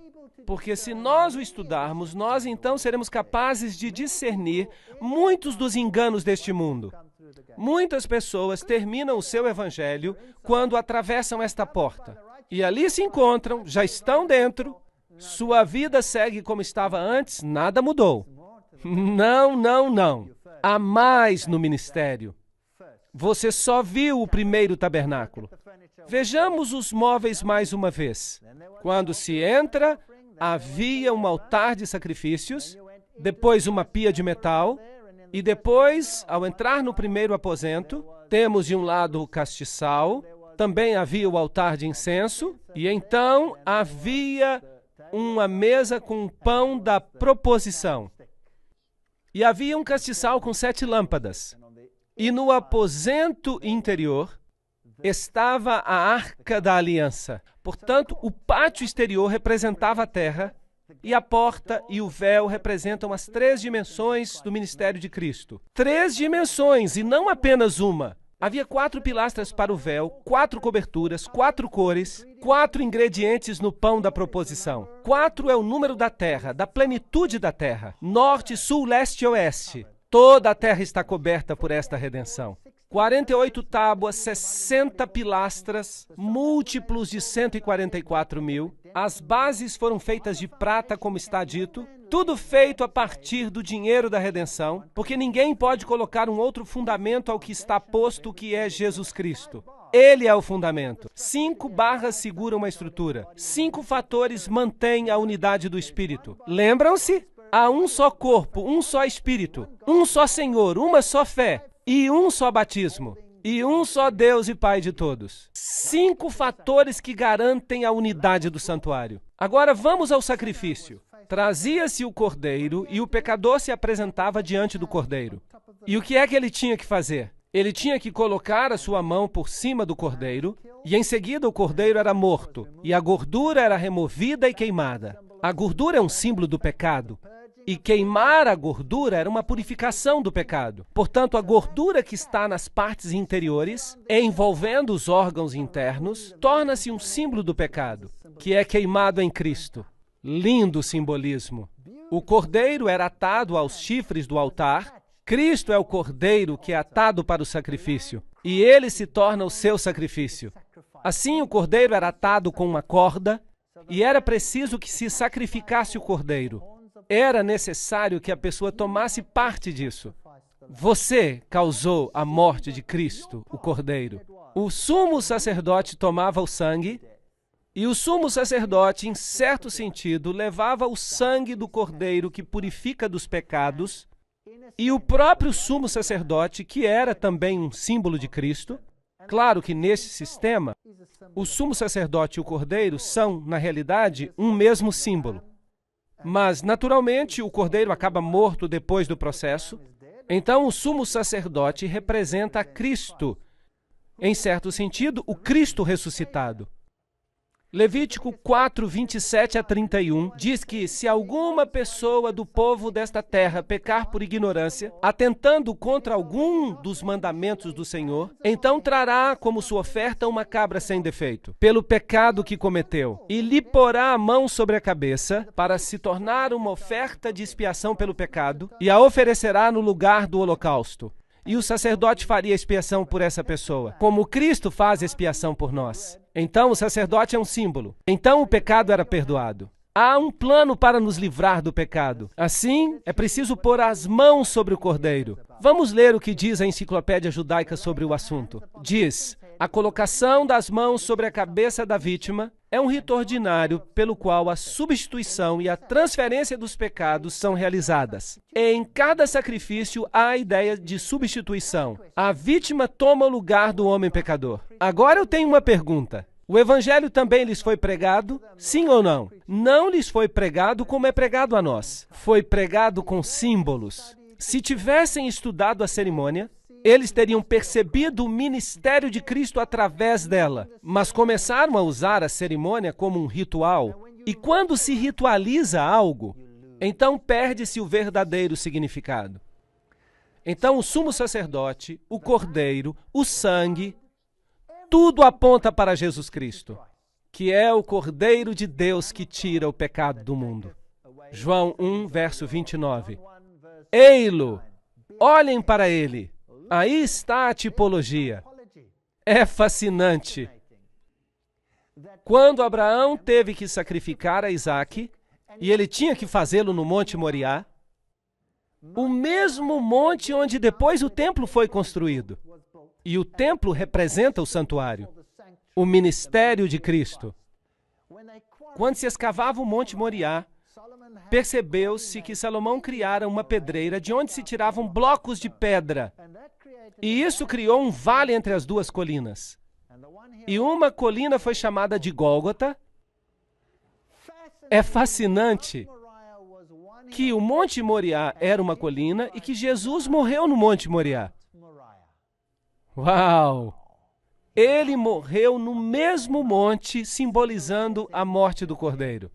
porque se nós o estudarmos, nós então seremos capazes de discernir muitos dos enganos deste mundo. Muitas pessoas terminam o seu evangelho quando atravessam esta porta. E ali se encontram, já estão dentro, sua vida segue como estava antes, nada mudou. Não, não, não. Há mais no ministério. Você só viu o primeiro tabernáculo. Vejamos os móveis mais uma vez. Quando se entra, havia um altar de sacrifícios, depois uma pia de metal, e depois, ao entrar no primeiro aposento, temos de um lado o castiçal, também havia o altar de incenso, e então havia uma mesa com pão da proposição. E havia um castiçal com 7 lâmpadas. E no aposento interior estava a Arca da Aliança. Portanto, o pátio exterior representava a terra, e a porta e o véu representam as 3 dimensões do ministério de Cristo. 3 dimensões e não apenas uma. Havia 4 pilastras para o véu, 4 coberturas, 4 cores, 4 ingredientes no pão da proposição. 4 é o número da terra, da plenitude da terra. Norte, sul, leste e oeste. Toda a terra está coberta por esta redenção. 48 tábuas, 60 pilastras, múltiplos de 144.000. As bases foram feitas de prata, como está dito. Tudo feito a partir do dinheiro da redenção, porque ninguém pode colocar um outro fundamento ao que está posto, que é Jesus Cristo. Ele é o fundamento. 5 barras seguram a estrutura. 5 fatores mantêm a unidade do Espírito. Lembram-se? Há um só corpo, um só Espírito, um só Senhor, uma só fé e um só batismo. E um só Deus e Pai de todos. 5 fatores que garantem a unidade do santuário. Agora vamos ao sacrifício. Trazia-se o cordeiro e o pecador se apresentava diante do cordeiro. E o que é que ele tinha que fazer? Ele tinha que colocar a sua mão por cima do cordeiro e em seguida o cordeiro era morto e a gordura era removida e queimada. A gordura é um símbolo do pecado. E queimar a gordura era uma purificação do pecado. Portanto, a gordura que está nas partes interiores, envolvendo os órgãos internos, torna-se um símbolo do pecado, que é queimado em Cristo. Lindo simbolismo. O cordeiro era atado aos chifres do altar. Cristo é o cordeiro que é atado para o sacrifício. E ele se torna o seu sacrifício. Assim, o cordeiro era atado com uma corda e era preciso que se sacrificasse o cordeiro. Era necessário que a pessoa tomasse parte disso. Você causou a morte de Cristo, o Cordeiro. O sumo sacerdote tomava o sangue e o sumo sacerdote, em certo sentido, levava o sangue do Cordeiro que purifica dos pecados e o próprio sumo sacerdote, que era também um símbolo de Cristo. Claro que nesse sistema, o sumo sacerdote e o Cordeiro são, na realidade, um mesmo símbolo. Mas, naturalmente, o cordeiro acaba morto depois do processo. Então, o sumo sacerdote representa Cristo. Em certo sentido, o Cristo ressuscitado. Levítico 4, 27 a 31 diz que se alguma pessoa do povo desta terra pecar por ignorância, atentando contra algum dos mandamentos do Senhor, então trará como sua oferta uma cabra sem defeito, pelo pecado que cometeu, e lhe porá a mão sobre a cabeça, para se tornar uma oferta de expiação pelo pecado, e a oferecerá no lugar do holocausto. E o sacerdote faria expiação por essa pessoa, como Cristo faz expiação por nós. Então, o sacerdote é um símbolo. Então, o pecado era perdoado. Há um plano para nos livrar do pecado. Assim, é preciso pôr as mãos sobre o cordeiro. Vamos ler o que diz a Enciclopédia Judaica sobre o assunto. Diz: a colocação das mãos sobre a cabeça da vítima é um rito ordinário pelo qual a substituição e a transferência dos pecados são realizadas. Em cada sacrifício há a ideia de substituição. A vítima toma o lugar do homem pecador. Agora eu tenho uma pergunta. O evangelho também lhes foi pregado? Sim ou não? Não lhes foi pregado como é pregado a nós. Foi pregado com símbolos. Se tivessem estudado a cerimônia, eles teriam percebido o ministério de Cristo através dela, mas começaram a usar a cerimônia como um ritual. E quando se ritualiza algo, então perde-se o verdadeiro significado. Então o sumo sacerdote, o cordeiro, o sangue, tudo aponta para Jesus Cristo, que é o Cordeiro de Deus que tira o pecado do mundo. João 1, verso 29. Ei-lo, olhem para ele. Aí está a tipologia. É fascinante. Quando Abraão teve que sacrificar a Isaque, e ele tinha que fazê-lo no Monte Moriá, o mesmo monte onde depois o templo foi construído. E o templo representa o santuário, o ministério de Cristo. Quando se escavava o Monte Moriá, percebeu-se que Salomão criara uma pedreira de onde se tiravam blocos de pedra. E isso criou um vale entre as duas colinas. E uma colina foi chamada de Gólgota. É fascinante que o Monte Moriá era uma colina e que Jesus morreu no Monte Moriá. Uau! Ele morreu no mesmo monte, simbolizando a morte do Cordeiro.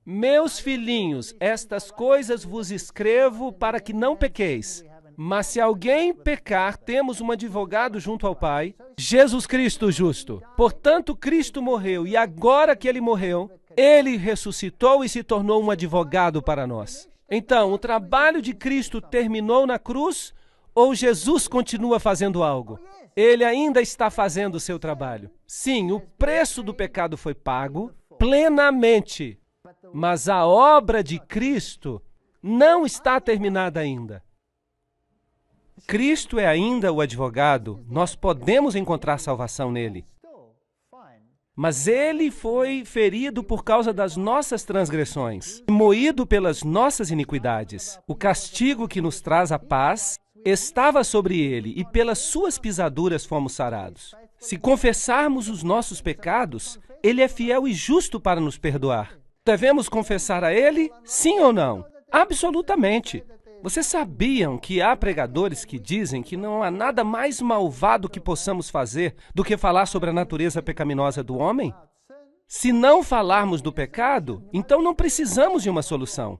Meus filhinhos, estas coisas vos escrevo para que não pequeis. Mas se alguém pecar, temos um advogado junto ao Pai, Jesus Cristo justo. Portanto, Cristo morreu, e agora que ele morreu, ele ressuscitou e se tornou um advogado para nós. Então, o trabalho de Cristo terminou na cruz, ou Jesus continua fazendo algo? Ele ainda está fazendo o seu trabalho. Sim, o preço do pecado foi pago plenamente, mas a obra de Cristo não está terminada ainda. Cristo é ainda o advogado, nós podemos encontrar salvação nele. Mas ele foi ferido por causa das nossas transgressões, moído pelas nossas iniquidades. O castigo que nos traz a paz estava sobre ele, e pelas suas pisaduras fomos sarados. Se confessarmos os nossos pecados, ele é fiel e justo para nos perdoar Devemos confessar a Ele? Sim ou não? Absolutamente. Vocês sabiam que há pregadores que dizem que não há nada mais malvado que possamos fazer do que falar sobre a natureza pecaminosa do homem? Se não falarmos do pecado, então não precisamos de uma solução.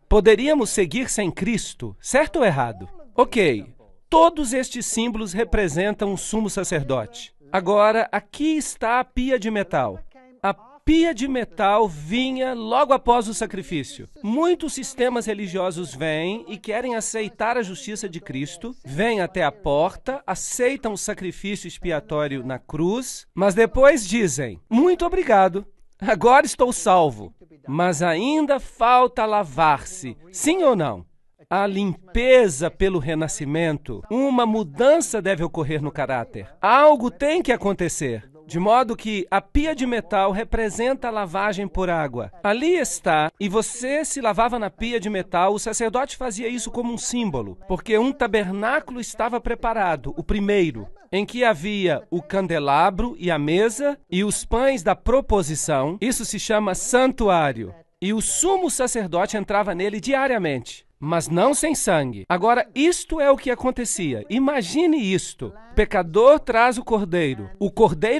Poderíamos seguir sem Cristo, certo ou errado? Ok, todos estes símbolos representam um sumo sacerdote. Agora, aqui está a pia de metal. A pia de metal vinha logo após o sacrifício. Muitos sistemas religiosos vêm e querem aceitar a justiça de Cristo, vêm até a porta, aceitam o sacrifício expiatório na cruz, mas depois dizem, muito obrigado, agora estou salvo. Mas ainda falta lavar-se, sim ou não? A limpeza pelo renascimento, uma mudança deve ocorrer no caráter. Algo tem que acontecer. De modo que a pia de metal representa a lavagem por água. Ali está, e você se lavava na pia de metal, o sacerdote fazia isso como um símbolo, porque um tabernáculo estava preparado, o primeiro, em que havia o candelabro e a mesa e os pães da proposição. Isso se chama santuário. E o sumo sacerdote entrava nele diariamente, mas não sem sangue. Agora, isto é o que acontecia. Imagine isto. O pecador traz o cordeiro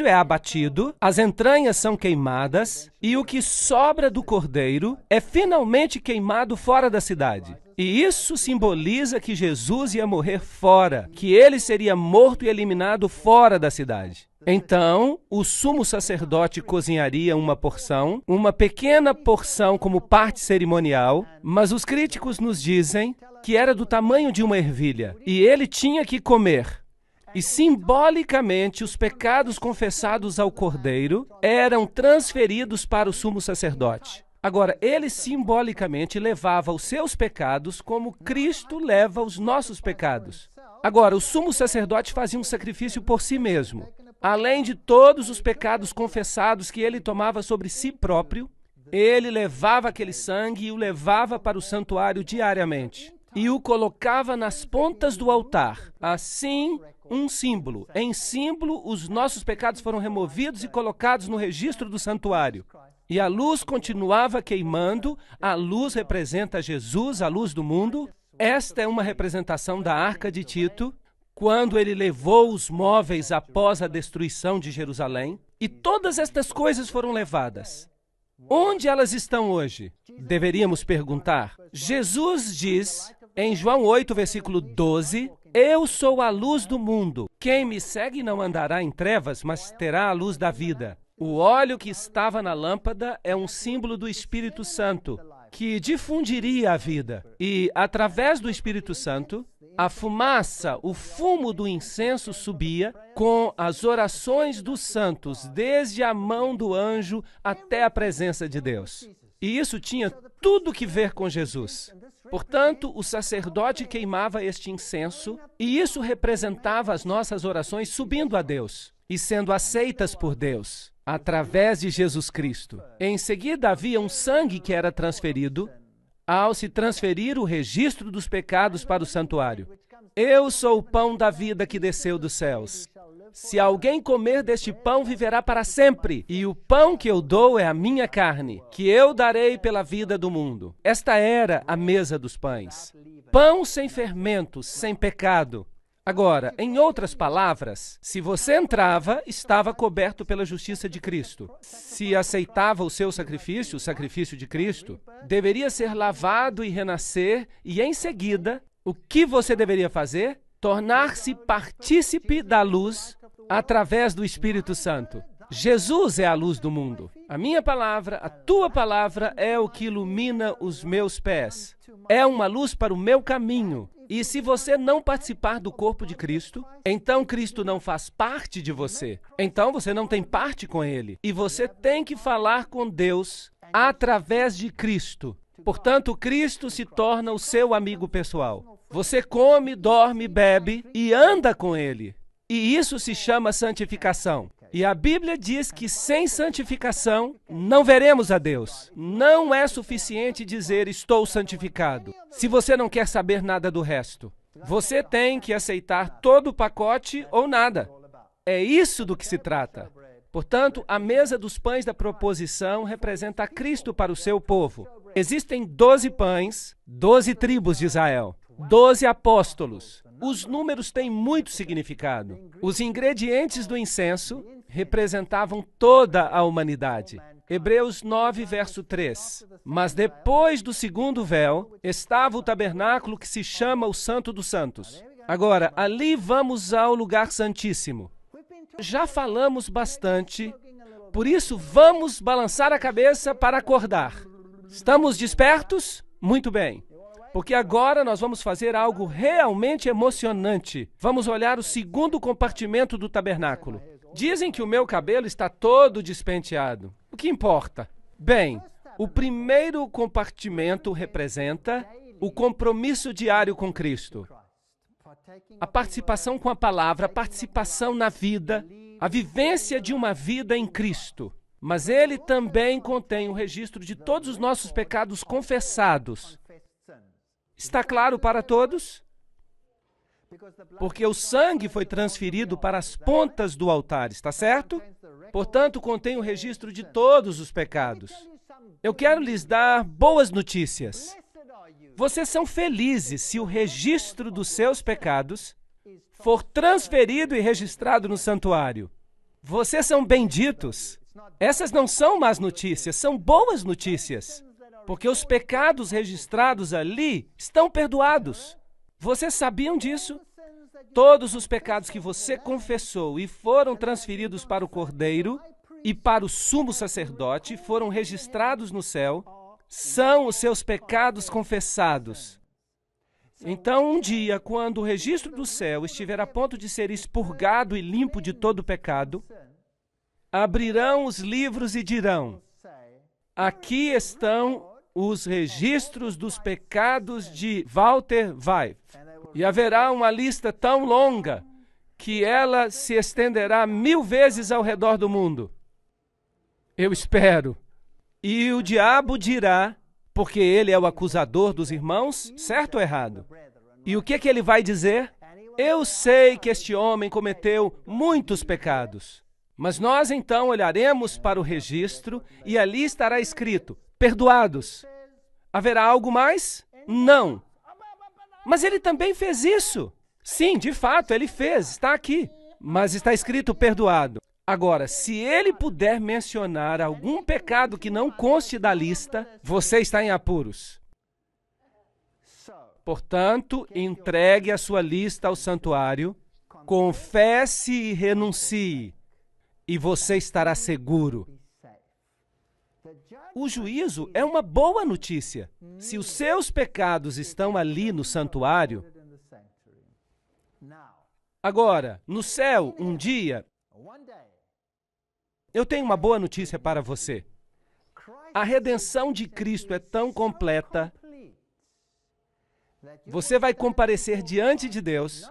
é abatido, as entranhas são queimadas, e o que sobra do cordeiro é finalmente queimado fora da cidade. E isso simboliza que Jesus ia morrer fora, que ele seria morto e eliminado fora da cidade. Então, o sumo sacerdote cozinharia uma porção, uma pequena porção como parte cerimonial, mas os críticos nos dizem que era do tamanho de uma ervilha, e ele tinha que comer. E simbolicamente, os pecados confessados ao cordeiro eram transferidos para o sumo sacerdote. Agora, ele simbolicamente levava os seus pecados como Cristo leva os nossos pecados. Agora, o sumo sacerdote fazia um sacrifício por si mesmo. Além de todos os pecados confessados que ele tomava sobre si próprio, ele levava aquele sangue e o levava para o santuário diariamente. E o colocava nas pontas do altar. Assim, um símbolo. Em símbolo, os nossos pecados foram removidos e colocados no registro do santuário. E a luz continuava queimando. A luz representa Jesus, a luz do mundo. Esta é uma representação da Arca de Tito, quando ele levou os móveis após a destruição de Jerusalém. E todas estas coisas foram levadas. Onde elas estão hoje? Deveríamos perguntar. Jesus diz, em João 8, versículo 12, eu sou a luz do mundo. Quem me segue não andará em trevas, mas terá a luz da vida. O óleo que estava na lâmpada é um símbolo do Espírito Santo, que difundiria a vida. E, através do Espírito Santo, a fumaça, o fumo do incenso subia com as orações dos santos, desde a mão do anjo até a presença de Deus. E isso tinha tudo que ver com Jesus. Portanto, o sacerdote queimava este incenso, e isso representava as nossas orações subindo a Deus e sendo aceitas por Deus, através de Jesus Cristo. Em seguida, havia um sangue que era transferido, ao se transferir o registro dos pecados para o santuário. Eu sou o pão da vida que desceu dos céus. Se alguém comer deste pão, viverá para sempre. E o pão que eu dou é a minha carne, que eu darei pela vida do mundo. Esta era a mesa dos pães. Pão sem fermentos, sem pecado. Agora, em outras palavras, se você entrava, estava coberto pela justiça de Cristo. Se aceitava o seu sacrifício, o sacrifício de Cristo, deveria ser lavado e renascer, e em seguida, o que você deveria fazer? Tornar-se partícipe da luz através do Espírito Santo. Jesus é a luz do mundo. A minha palavra, a tua palavra é o que ilumina os meus pés. É uma luz para o meu caminho. E se você não participar do corpo de Cristo, então Cristo não faz parte de você. Então você não tem parte com Ele. E você tem que falar com Deus através de Cristo. Portanto, Cristo se torna o seu amigo pessoal. Você come, dorme, bebe e anda com Ele. E isso se chama santificação. E a Bíblia diz que sem santificação não veremos a Deus. Não é suficiente dizer estou santificado, se você não quer saber nada do resto. Você tem que aceitar todo o pacote ou nada. É isso do que se trata. Portanto, a mesa dos pães da proposição representa a Cristo para o seu povo. Existem 12 pães, 12 tribos de Israel, 12 apóstolos. Os números têm muito significado. Os ingredientes do incenso representavam toda a humanidade. Hebreus 9, verso 3. Mas depois do segundo véu, estava o tabernáculo que se chama o Santo dos Santos. Agora, ali vamos ao lugar santíssimo. Já falamos bastante, por isso vamos balançar a cabeça para acordar. Estamos despertos? Muito bem. Porque agora nós vamos fazer algo realmente emocionante. Vamos olhar o segundo compartimento do tabernáculo. Dizem que o meu cabelo está todo despenteado. O que importa? Bem, o primeiro compartimento representa o compromisso diário com Cristo. A participação com a palavra, a participação na vida, a vivência de uma vida em Cristo. Mas ele também contém o registro de todos os nossos pecados confessados. Está claro para todos? Porque o sangue foi transferido para as pontas do altar, está certo? Portanto, contém o registro de todos os pecados. Eu quero lhes dar boas notícias. Vocês são felizes se o registro dos seus pecados for transferido e registrado no santuário. Vocês são benditos. Essas não são más notícias, são boas notícias. Porque os pecados registrados ali estão perdoados. Vocês sabiam disso? Todos os pecados que você confessou e foram transferidos para o Cordeiro e para o sumo sacerdote foram registrados no céu, são os seus pecados confessados. Então, um dia, quando o registro do céu estiver a ponto de ser expurgado e limpo de todo pecado, abrirão os livros e dirão: aqui estão os registros dos pecados de Walter Weiff. E haverá uma lista tão longa que ela se estenderá 1000 vezes ao redor do mundo. Eu espero. E o diabo dirá, porque ele é o acusador dos irmãos, certo ou errado? E o que ele vai dizer? Eu sei que este homem cometeu muitos pecados. Mas nós então olharemos para o registro e ali estará escrito: perdoados. Haverá algo mais? Não. Mas ele também fez isso. Sim, de fato, ele fez, está aqui. Mas está escrito perdoado. Agora, se ele puder mencionar algum pecado que não conste da lista, você está em apuros. Portanto, entregue a sua lista ao santuário, confesse e renuncie, e você estará seguro. O juízo é uma boa notícia. Se os seus pecados estão ali no santuário. Agora, no céu, um dia, eu tenho uma boa notícia para você. A redenção de Cristo é tão completa. Você vai comparecer diante de Deus,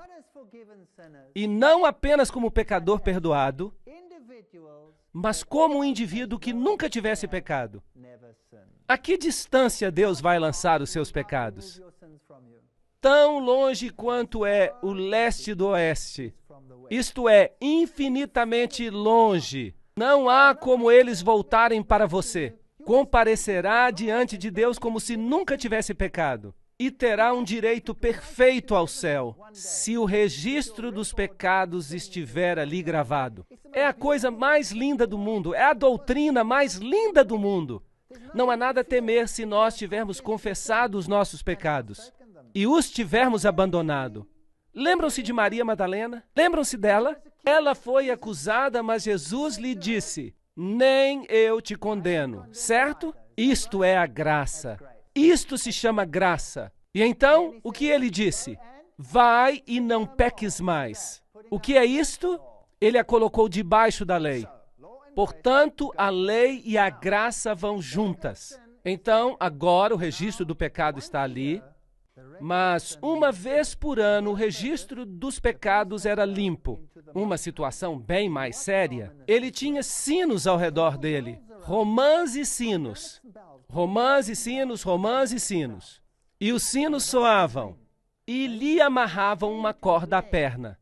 e não apenas como pecador perdoado, mas como um indivíduo que nunca tivesse pecado. A que distância Deus vai lançar os seus pecados? Tão longe quanto é o leste do oeste. Isto é, infinitamente longe. Não há como eles voltarem para você. Comparecerá diante de Deus como se nunca tivesse pecado. E terá um direito perfeito ao céu, se o registro dos pecados estiver ali gravado. É a coisa mais linda do mundo, é a doutrina mais linda do mundo. Não há nada a temer se nós tivermos confessado os nossos pecados e os tivermos abandonado. Lembram-se de Maria Madalena? Lembram-se dela? Ela foi acusada, mas Jesus lhe disse: nem eu te condeno, certo? Isto é a graça. Isto se chama graça. E então, o que ele disse? Vai e não peques mais. O que é isto? Ele a colocou debaixo da lei. Portanto, a lei e a graça vão juntas. Então, agora o registro do pecado está ali, mas uma vez por ano o registro dos pecados era limpo. Uma situação bem mais séria. Ele tinha sinos ao redor dele. Romãs e sinos. Romãs e sinos, romãs e sinos. E os sinos soavam e lhe amarravam uma corda à perna.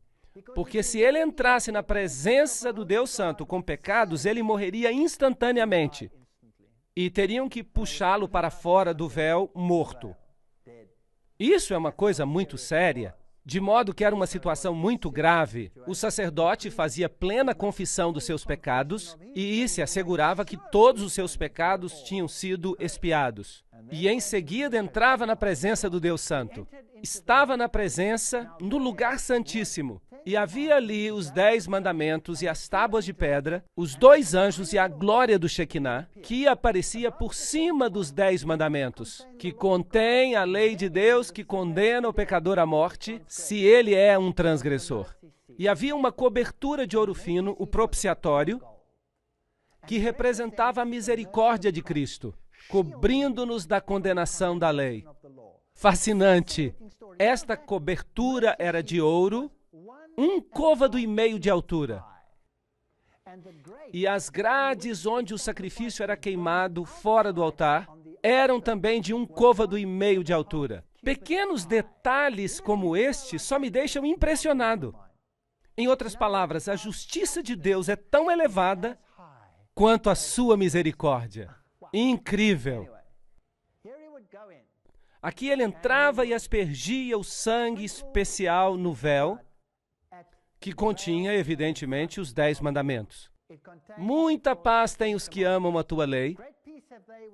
Porque se ele entrasse na presença do Deus Santo com pecados, ele morreria instantaneamente. E teriam que puxá-lo para fora do véu morto. Isso é uma coisa muito séria. De modo que era uma situação muito grave. O sacerdote fazia plena confissão dos seus pecados e se assegurava que todos os seus pecados tinham sido expiados. E em seguida entrava na presença do Deus Santo. Estava na presença, no lugar santíssimo. E havia ali os 10 mandamentos e as tábuas de pedra, os 2 anjos e a glória do Shekinah, que aparecia por cima dos 10 mandamentos, que contém a lei de Deus que condena o pecador à morte, se ele é um transgressor. E havia uma cobertura de ouro fino, o propiciatório, que representava a misericórdia de Cristo, cobrindo-nos da condenação da lei. Fascinante! Esta cobertura era de ouro, 1 côvado e meio de altura. E as grades onde o sacrifício era queimado fora do altar eram também de 1 côvado e meio de altura. Pequenos detalhes como este só me deixam impressionado. Em outras palavras, a justiça de Deus é tão elevada quanto a sua misericórdia. Incrível! Aqui ele entrava e aspergia o sangue especial no véu, que continha, evidentemente, os 10 mandamentos. Muita paz têm os que amam a tua lei,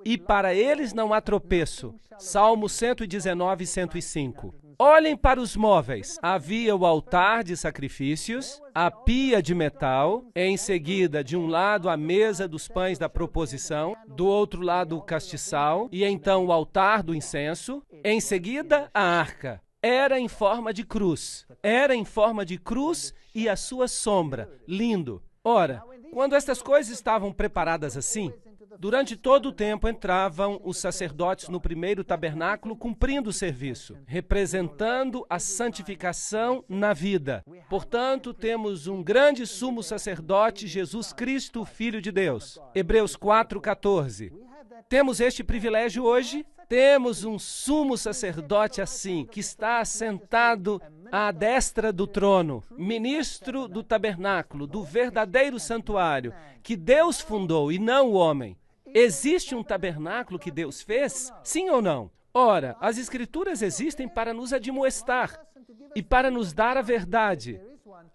e para eles não há tropeço. Salmo 119, 105. Olhem para os móveis. Havia o altar de sacrifícios, a pia de metal, em seguida, de um lado, a mesa dos pães da proposição, do outro lado, o castiçal, e então o altar do incenso, em seguida, a arca. Era em forma de cruz. Era em forma de cruz e a sua sombra. Lindo. Ora, quando estas coisas estavam preparadas assim, durante todo o tempo entravam os sacerdotes no primeiro tabernáculo cumprindo o serviço, representando a santificação na vida. Portanto, temos um grande sumo sacerdote, Jesus Cristo, Filho de Deus. Hebreus 4:14. Temos este privilégio hoje? Temos um sumo sacerdote assim, que está assentado à destra do trono, ministro do tabernáculo, do verdadeiro santuário, que Deus fundou e não o homem. Existe um tabernáculo que Deus fez? Sim ou não? Ora, as Escrituras existem para nos admoestar e para nos dar a verdade.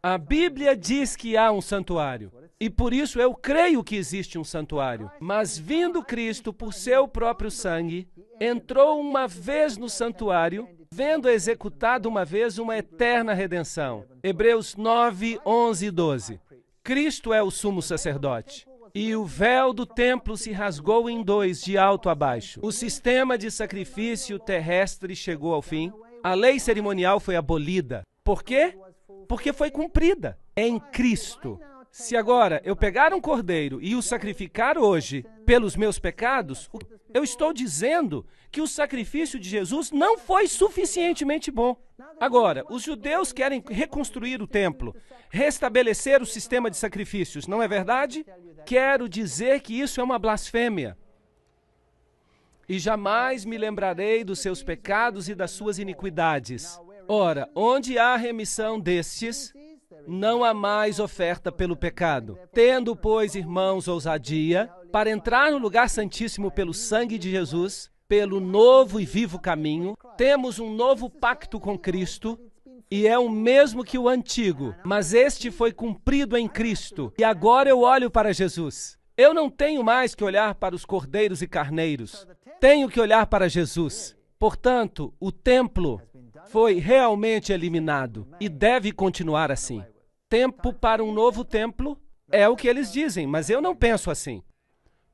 A Bíblia diz que há um santuário. E por isso eu creio que existe um santuário. Mas vindo Cristo por seu próprio sangue, entrou uma vez no santuário, vendo executado uma vez uma eterna redenção. Hebreus 9, 11 e 12. Cristo é o sumo sacerdote. E o véu do templo se rasgou em 2, de alto a baixo. O sistema de sacrifício terrestre chegou ao fim. A lei cerimonial foi abolida. Por quê? Porque foi cumprida em Cristo. Se agora eu pegar um cordeiro e o sacrificar hoje pelos meus pecados, eu estou dizendo que o sacrifício de Jesus não foi suficientemente bom. Agora, os judeus querem reconstruir o templo, restabelecer o sistema de sacrifícios, não é verdade? Quero dizer que isso é uma blasfêmia. E jamais me lembrarei dos seus pecados e das suas iniquidades. Ora, onde há remissão destes, não há mais oferta pelo pecado. Tendo, pois, irmãos, ousadia, para entrar no lugar santíssimo pelo sangue de Jesus, pelo novo e vivo caminho, temos um novo pacto com Cristo, e é o mesmo que o antigo, mas este foi cumprido em Cristo. E agora eu olho para Jesus. Eu não tenho mais que olhar para os cordeiros e carneiros. Tenho que olhar para Jesus. Portanto, o templo foi realmente eliminado e deve continuar assim. Tempo para um novo templo é o que eles dizem, mas eu não penso assim.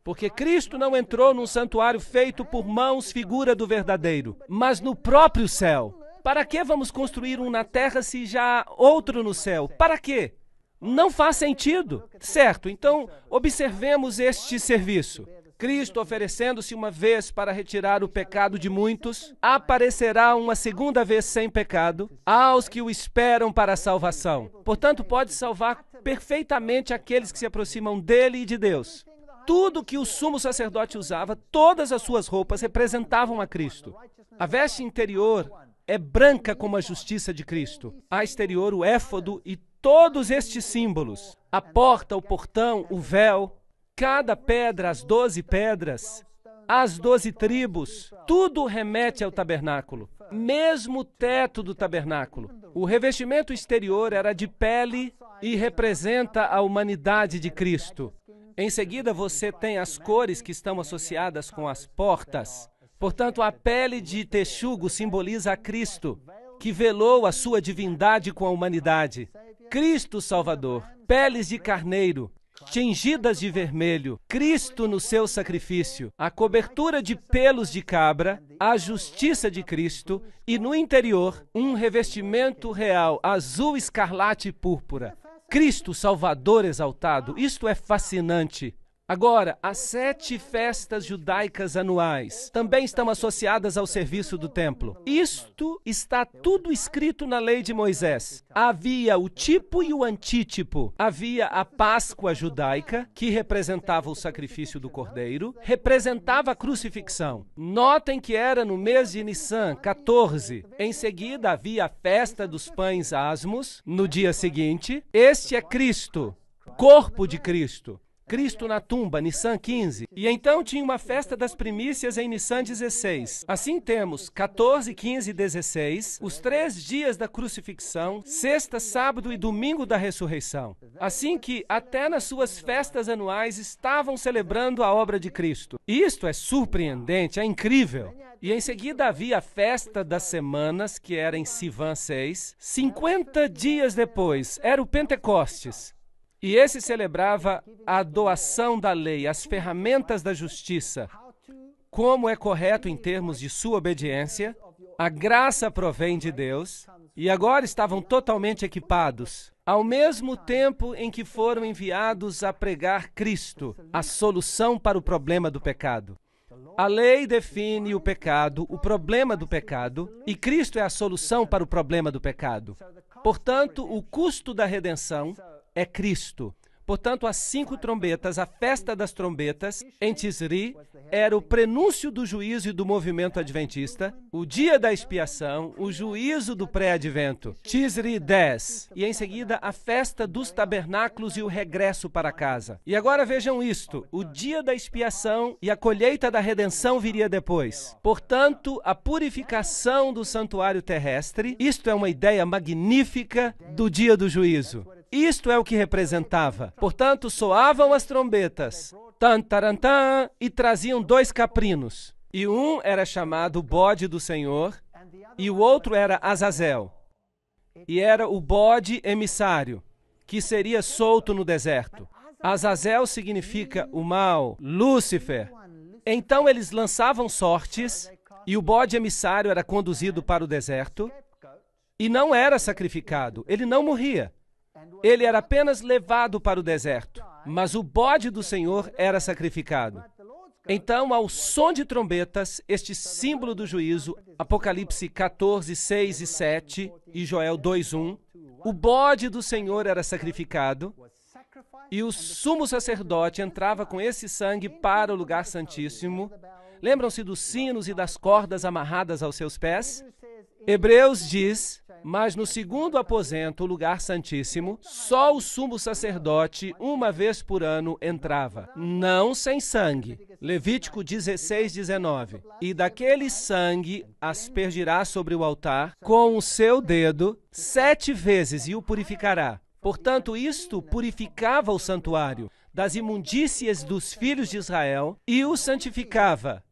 Porque Cristo não entrou num santuário feito por mãos, figura do verdadeiro, mas no próprio céu. Para que vamos construir um na terra se já há outro no céu? Para quê? Não faz sentido. Certo, então observemos este serviço. Cristo, oferecendo-se uma vez para retirar o pecado de muitos, aparecerá uma segunda vez sem pecado aos que o esperam para a salvação. Portanto, pode salvar perfeitamente aqueles que se aproximam dele e de Deus. Tudo que o sumo sacerdote usava, todas as suas roupas representavam a Cristo. A veste interior é branca como a justiça de Cristo. A exterior, o éfodo e todos estes símbolos. A porta, o portão, o véu, cada pedra, as 12 pedras, as 12 tribos, tudo remete ao tabernáculo. Mesmo o teto do tabernáculo. O revestimento exterior era de pele e representa a humanidade de Cristo. Em seguida, você tem as cores que estão associadas com as portas. Portanto, a pele de texugo simboliza a Cristo, que velou a sua divindade com a humanidade. Cristo Salvador, peles de carneiro, tingidas de vermelho, Cristo no seu sacrifício, a cobertura de pelos de cabra, a justiça de Cristo e no interior um revestimento real, azul, escarlate e púrpura. Cristo Salvador exaltado, isto é fascinante. Agora, as 7 festas judaicas anuais também estão associadas ao serviço do templo. Isto está tudo escrito na lei de Moisés. Havia o tipo e o antítipo. Havia a Páscoa judaica, que representava o sacrifício do cordeiro, representava a crucifixão. Notem que era no mês de Nissan, 14. Em seguida, havia a festa dos pães asmos, no dia seguinte. Este é Cristo, corpo de Cristo. Cristo na tumba, Nissan 15. E então tinha uma festa das primícias em Nissan 16. Assim temos 14, 15 e 16, os 3 dias da crucifixão, sexta, sábado e domingo da ressurreição. Assim que até nas suas festas anuais estavam celebrando a obra de Cristo. Isto é surpreendente, é incrível. E em seguida havia a festa das semanas, que era em Sivan 6. 50 dias depois, era o Pentecostes. E esse celebrava a doação da lei, as ferramentas da justiça, como é correto em termos de sua obediência. A graça provém de Deus, e agora estavam totalmente equipados, ao mesmo tempo em que foram enviados a pregar Cristo, a solução para o problema do pecado. A lei define o pecado, o problema do pecado, e Cristo é a solução para o problema do pecado. Portanto, o custo da redenção é Cristo. Portanto, as 5 trombetas, a festa das trombetas, em Tisri, era o prenúncio do juízo e do movimento adventista, o dia da expiação, o juízo do pré-advento, Tisri 10, e em seguida a festa dos tabernáculos e o regresso para casa. E agora vejam isto, o dia da expiação e a colheita da redenção viria depois. Portanto, a purificação do santuário terrestre, isto é uma ideia magnífica do dia do juízo. Isto é o que representava. Portanto, soavam as trombetas, tan, taran, tan, e traziam 2 caprinos. E um era chamado bode do Senhor, e o outro era Azazel. E era o bode emissário, que seria solto no deserto. Azazel significa o mal, Lúcifer. Então eles lançavam sortes, e o bode emissário era conduzido para o deserto, e não era sacrificado, ele não morria. Ele era apenas levado para o deserto, mas o bode do Senhor era sacrificado. Então, ao som de trombetas, este símbolo do juízo, Apocalipse 14, 6 e 7 e Joel 2, 1, o bode do Senhor era sacrificado e o sumo sacerdote entrava com esse sangue para o lugar santíssimo. Lembram-se dos sinos e das cordas amarradas aos seus pés? Hebreus diz, mas no segundo aposento, o lugar santíssimo, só o sumo sacerdote, uma vez por ano, entrava, não sem sangue. Levítico 16, 19. E daquele sangue aspergirá sobre o altar com o seu dedo 7 vezes e o purificará. Portanto, isto purificava o santuário das imundícias dos filhos de Israel e o santificava.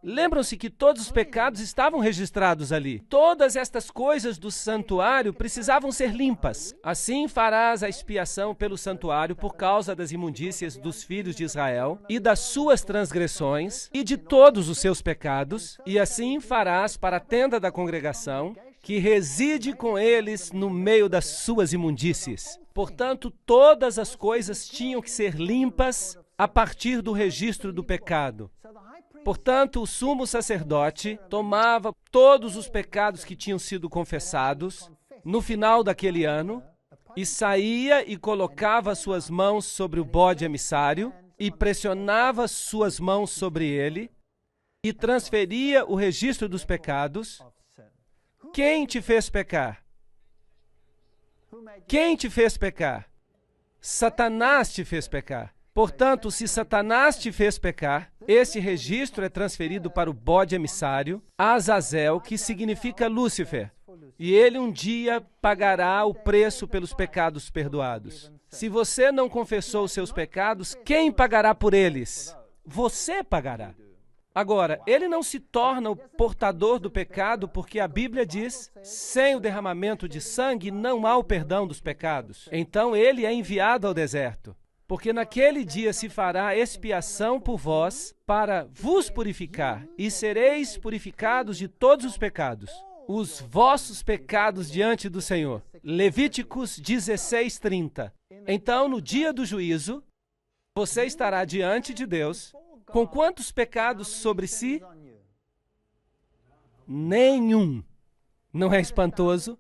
Lembram-se que todos os pecados estavam registrados ali. Todas estas coisas do santuário precisavam ser limpas. Assim farás a expiação pelo santuário por causa das imundícias dos filhos de Israel e das suas transgressões e de todos os seus pecados, e assim farás para a tenda da congregação, que reside com eles no meio das suas imundícies. Portanto, todas as coisas tinham que ser limpas a partir do registro do pecado. Portanto, o sumo sacerdote tomava todos os pecados que tinham sido confessados no final daquele ano e saía e colocava suas mãos sobre o bode emissário e pressionava suas mãos sobre ele e transferia o registro dos pecados. Quem te fez pecar? Quem te fez pecar? Satanás te fez pecar. Portanto, se Satanás te fez pecar, esse registro é transferido para o bode emissário, Azazel, que significa Lúcifer. E ele um dia pagará o preço pelos pecados perdoados. Se você não confessou os seus pecados, quem pagará por eles? Você pagará. Agora, ele não se torna o portador do pecado porque a Bíblia diz: sem o derramamento de sangue não há o perdão dos pecados. Então ele é enviado ao deserto. Porque naquele dia se fará expiação por vós para vos purificar, e sereis purificados de todos os pecados, os vossos pecados diante do Senhor. Levíticos 16:30. Então, no dia do juízo, você estará diante de Deus com quantos pecados sobre si? Nenhum. Não é espantoso?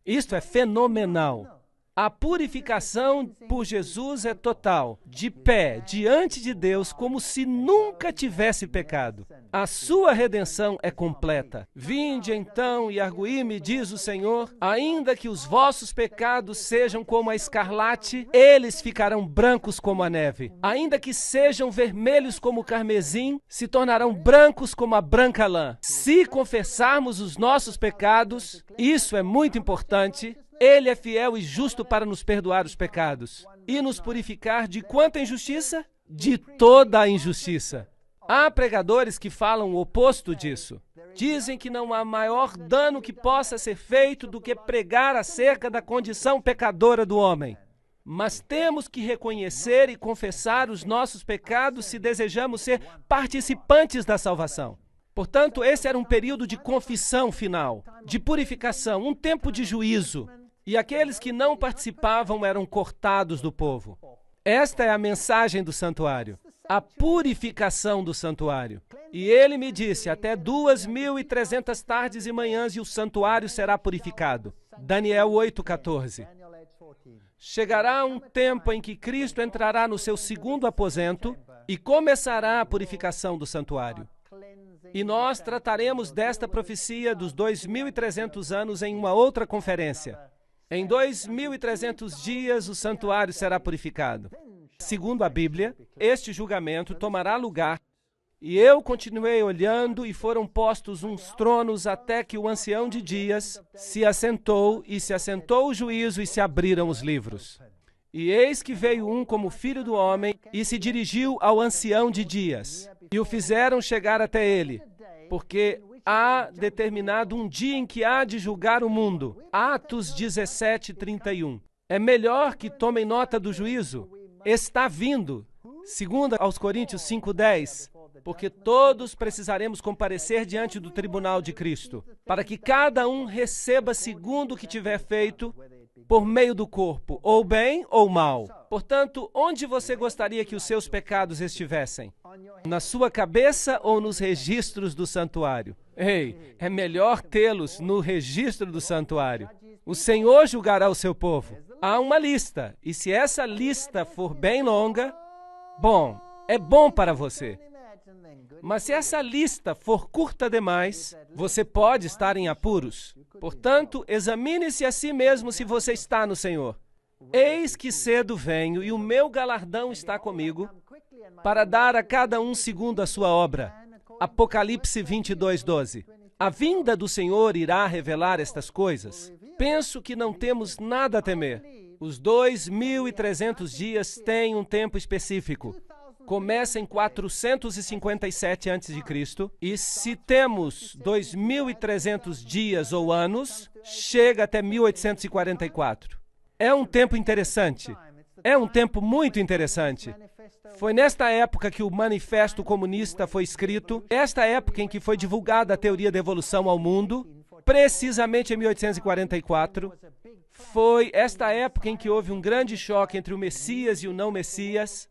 Isto é fenomenal. A purificação por Jesus é total, de pé, diante de Deus, como se nunca tivesse pecado. A sua redenção é completa. Vinde então e arguí-me, diz o Senhor, ainda que os vossos pecados sejam como a escarlate, eles ficarão brancos como a neve. Ainda que sejam vermelhos como o carmesim, se tornarão brancos como a branca lã. Se confessarmos os nossos pecados, isso é muito importante, Ele é fiel e justo para nos perdoar os pecados e nos purificar de quanta injustiça? De toda a injustiça. Há pregadores que falam o oposto disso. Dizem que não há maior dano que possa ser feito do que pregar acerca da condição pecadora do homem. Mas temos que reconhecer e confessar os nossos pecados se desejamos ser participantes da salvação. Portanto, esse era um período de confissão final, de purificação, um tempo de juízo. E aqueles que não participavam eram cortados do povo. Esta é a mensagem do santuário, a purificação do santuário. E ele me disse, até 2.300 tardes e manhãs e o santuário será purificado. Daniel 8:14. Chegará um tempo em que Cristo entrará no seu segundo aposento e começará a purificação do santuário. E nós trataremos desta profecia dos 2.300 anos em uma outra conferência. Em 2.300 dias o santuário será purificado. Segundo a Bíblia, este julgamento tomará lugar. E eu continuei olhando e foram postos uns tronos até que o ancião de dias se assentou e se assentou o juízo e se abriram os livros. E eis que veio um como filho do homem e se dirigiu ao ancião de dias. E o fizeram chegar até ele, porque há determinado um dia em que há de julgar o mundo. Atos 17:31. É melhor que tomem nota do juízo. Está vindo. Segundo aos Coríntios 5:10. Porque todos precisaremos comparecer diante do tribunal de Cristo, para que cada um receba segundo o que tiver feito por meio do corpo, ou bem ou mal. Portanto, onde você gostaria que os seus pecados estivessem? Na sua cabeça ou nos registros do santuário? Ei, é melhor tê-los no registro do santuário. O Senhor julgará o seu povo. Há uma lista, e se essa lista for bem longa, bom, é bom para você. Mas se essa lista for curta demais, você pode estar em apuros. Portanto, examine-se a si mesmo se você está no Senhor. Eis que cedo venho e o meu galardão está comigo para dar a cada um segundo a sua obra. Apocalipse 22:12. A vinda do Senhor irá revelar estas coisas. Penso que não temos nada a temer. Os 2.300 dias têm um tempo específico. Começa em 457 a.C. e se temos 2.300 dias ou anos, chega até 1844. É um tempo interessante. É um tempo muito interessante. Foi nesta época que o Manifesto Comunista foi escrito, esta época em que foi divulgada a teoria da evolução ao mundo, precisamente em 1844. Foi esta época em que houve um grande choque entre o Messias e o não Messias.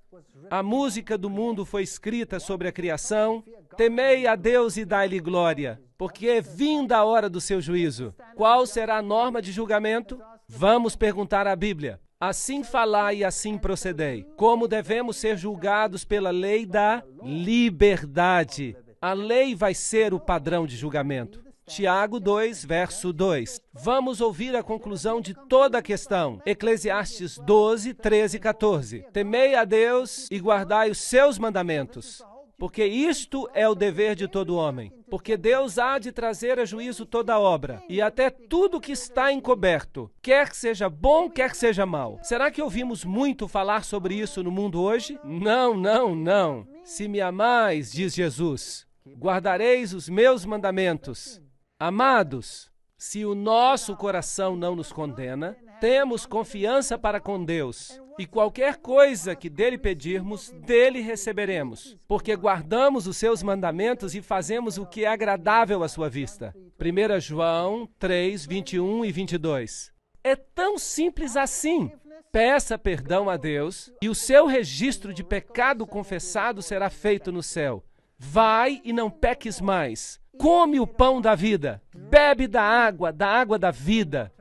A música do mundo foi escrita sobre a criação. Temei a Deus e dai-lhe glória, porque é vinda a hora do seu juízo. Qual será a norma de julgamento? Vamos perguntar à Bíblia. Assim falai e assim procedei. Como devemos ser julgados pela lei da liberdade? A lei vai ser o padrão de julgamento. Tiago 2, verso 2. Vamos ouvir a conclusão de toda a questão. Eclesiastes 12, 13 e 14. Temei a Deus e guardai os seus mandamentos, porque isto é o dever de todo homem. Porque Deus há de trazer a juízo toda obra, e até tudo que está encoberto, quer que seja bom, quer que seja mal. Será que ouvimos muito falar sobre isso no mundo hoje? Não, não, não. Se me amais, diz Jesus, guardareis os meus mandamentos. Amados, se o nosso coração não nos condena, temos confiança para com Deus, e qualquer coisa que dele pedirmos, dele receberemos, porque guardamos os seus mandamentos e fazemos o que é agradável à sua vista. 1 João 3, 21 e 22. É tão simples assim. Peça perdão a Deus e o seu registro de pecado confessado será feito no céu. Vai e não peques mais. Come o pão da vida. Bebe da água da vida.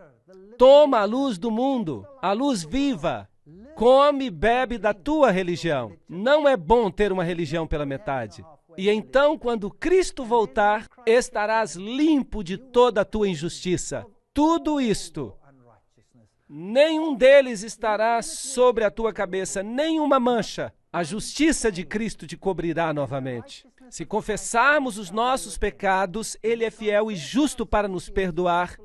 Toma a luz do mundo, a luz viva. Come e bebe da tua religião. Não é bom ter uma religião pela metade. E então, quando Cristo voltar, estarás limpo de toda a tua injustiça. Tudo isto. Nenhum deles estará sobre a tua cabeça, nenhuma mancha. A justiça de Cristo te cobrirá novamente. Se confessarmos os nossos pecados, Ele é fiel e justo para nos perdoar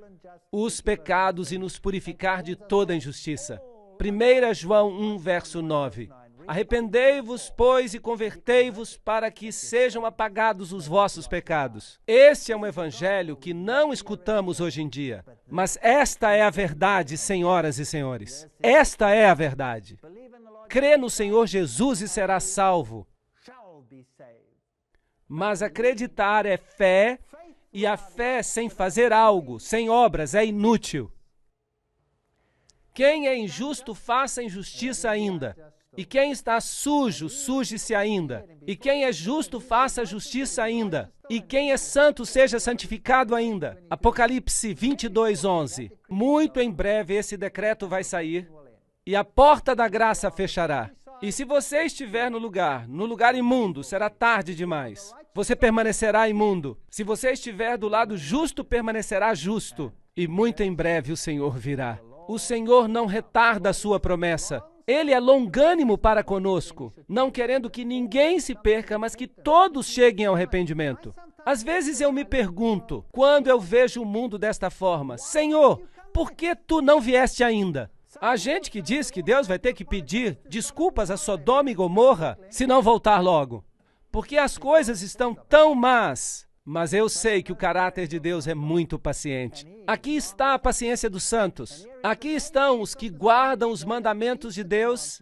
os pecados e nos purificar de toda injustiça. 1 João 1, verso 9. Arrependei-vos, pois, e convertei-vos para que sejam apagados os vossos pecados. Este é um evangelho que não escutamos hoje em dia, mas esta é a verdade, senhoras e senhores. Esta é a verdade. Crê no Senhor Jesus e será salvo. Mas acreditar é fé, e a fé sem fazer algo, sem obras, é inútil. Quem é injusto, faça injustiça ainda. E quem está sujo, suje-se ainda. E quem é justo, faça justiça ainda. E quem é santo, seja santificado ainda. Apocalipse 22, 11. Muito em breve esse decreto vai sair, e a porta da graça fechará. E se você estiver no lugar imundo, será tarde demais. Você permanecerá imundo. Se você estiver do lado justo, permanecerá justo. E muito em breve o Senhor virá. O Senhor não retarda a sua promessa. Ele é longânimo para conosco, não querendo que ninguém se perca, mas que todos cheguem ao arrependimento. Às vezes eu me pergunto, quando eu vejo o mundo desta forma, Senhor, por que tu não vieste ainda? Há gente que diz que Deus vai ter que pedir desculpas a Sodoma e Gomorra se não voltar logo, porque as coisas estão tão más. Mas eu sei que o caráter de Deus é muito paciente. Aqui está a paciência dos santos. Aqui estão os que guardam os mandamentos de Deus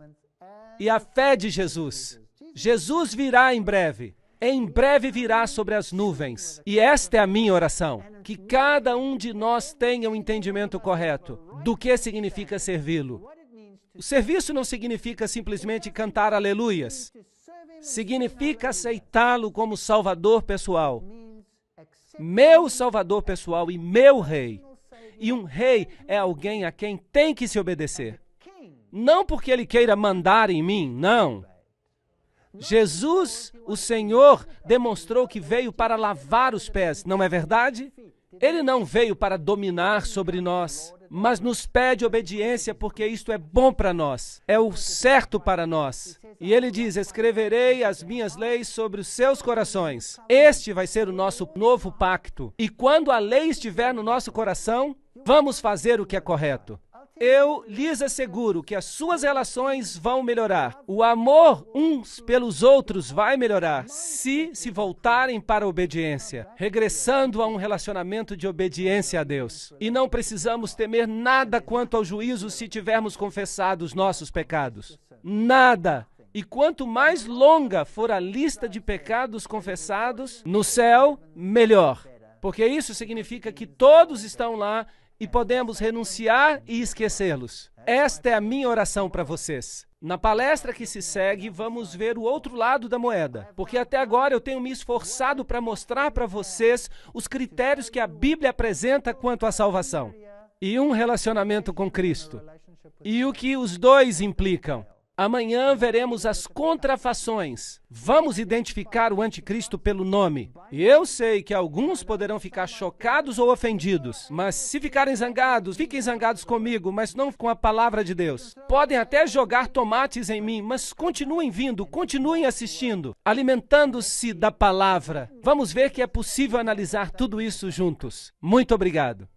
e a fé de Jesus. Jesus virá em breve. Em breve virá sobre as nuvens. E esta é a minha oração. Que cada um de nós tenha um entendimento correto do que significa servi-lo. O serviço não significa simplesmente cantar aleluias. Significa aceitá-lo como Salvador pessoal. Meu Salvador pessoal e meu Rei. E um rei é alguém a quem tem que se obedecer. Não porque ele queira mandar em mim, não. Jesus, o Senhor, demonstrou que veio para lavar os pés, não é verdade? Ele não veio para dominar sobre nós, mas nos pede obediência porque isto é bom para nós, é o certo para nós. E ele diz, escreverei as minhas leis sobre os seus corações. Este vai ser o nosso novo pacto. E quando a lei estiver no nosso coração, vamos fazer o que é correto. Eu lhes asseguro que as suas relações vão melhorar. O amor uns pelos outros vai melhorar se voltarem para a obediência, regressando a um relacionamento de obediência a Deus. E não precisamos temer nada quanto ao juízo se tivermos confessado os nossos pecados. Nada. E quanto mais longa for a lista de pecados confessados no céu, melhor. Porque isso significa que todos estão lá e podemos renunciar e esquecê-los. Esta é a minha oração para vocês. Na palestra que se segue, vamos ver o outro lado da moeda, porque até agora eu tenho me esforçado para mostrar para vocês os critérios que a Bíblia apresenta quanto à salvação e um relacionamento com Cristo, e o que os dois implicam. Amanhã veremos as contrafações. Vamos identificar o anticristo pelo nome. E eu sei que alguns poderão ficar chocados ou ofendidos, mas se ficarem zangados, fiquem zangados comigo, mas não com a palavra de Deus. Podem até jogar tomates em mim, mas continuem vindo, continuem assistindo, alimentando-se da palavra. Vamos ver que é possível analisar tudo isso juntos. Muito obrigado.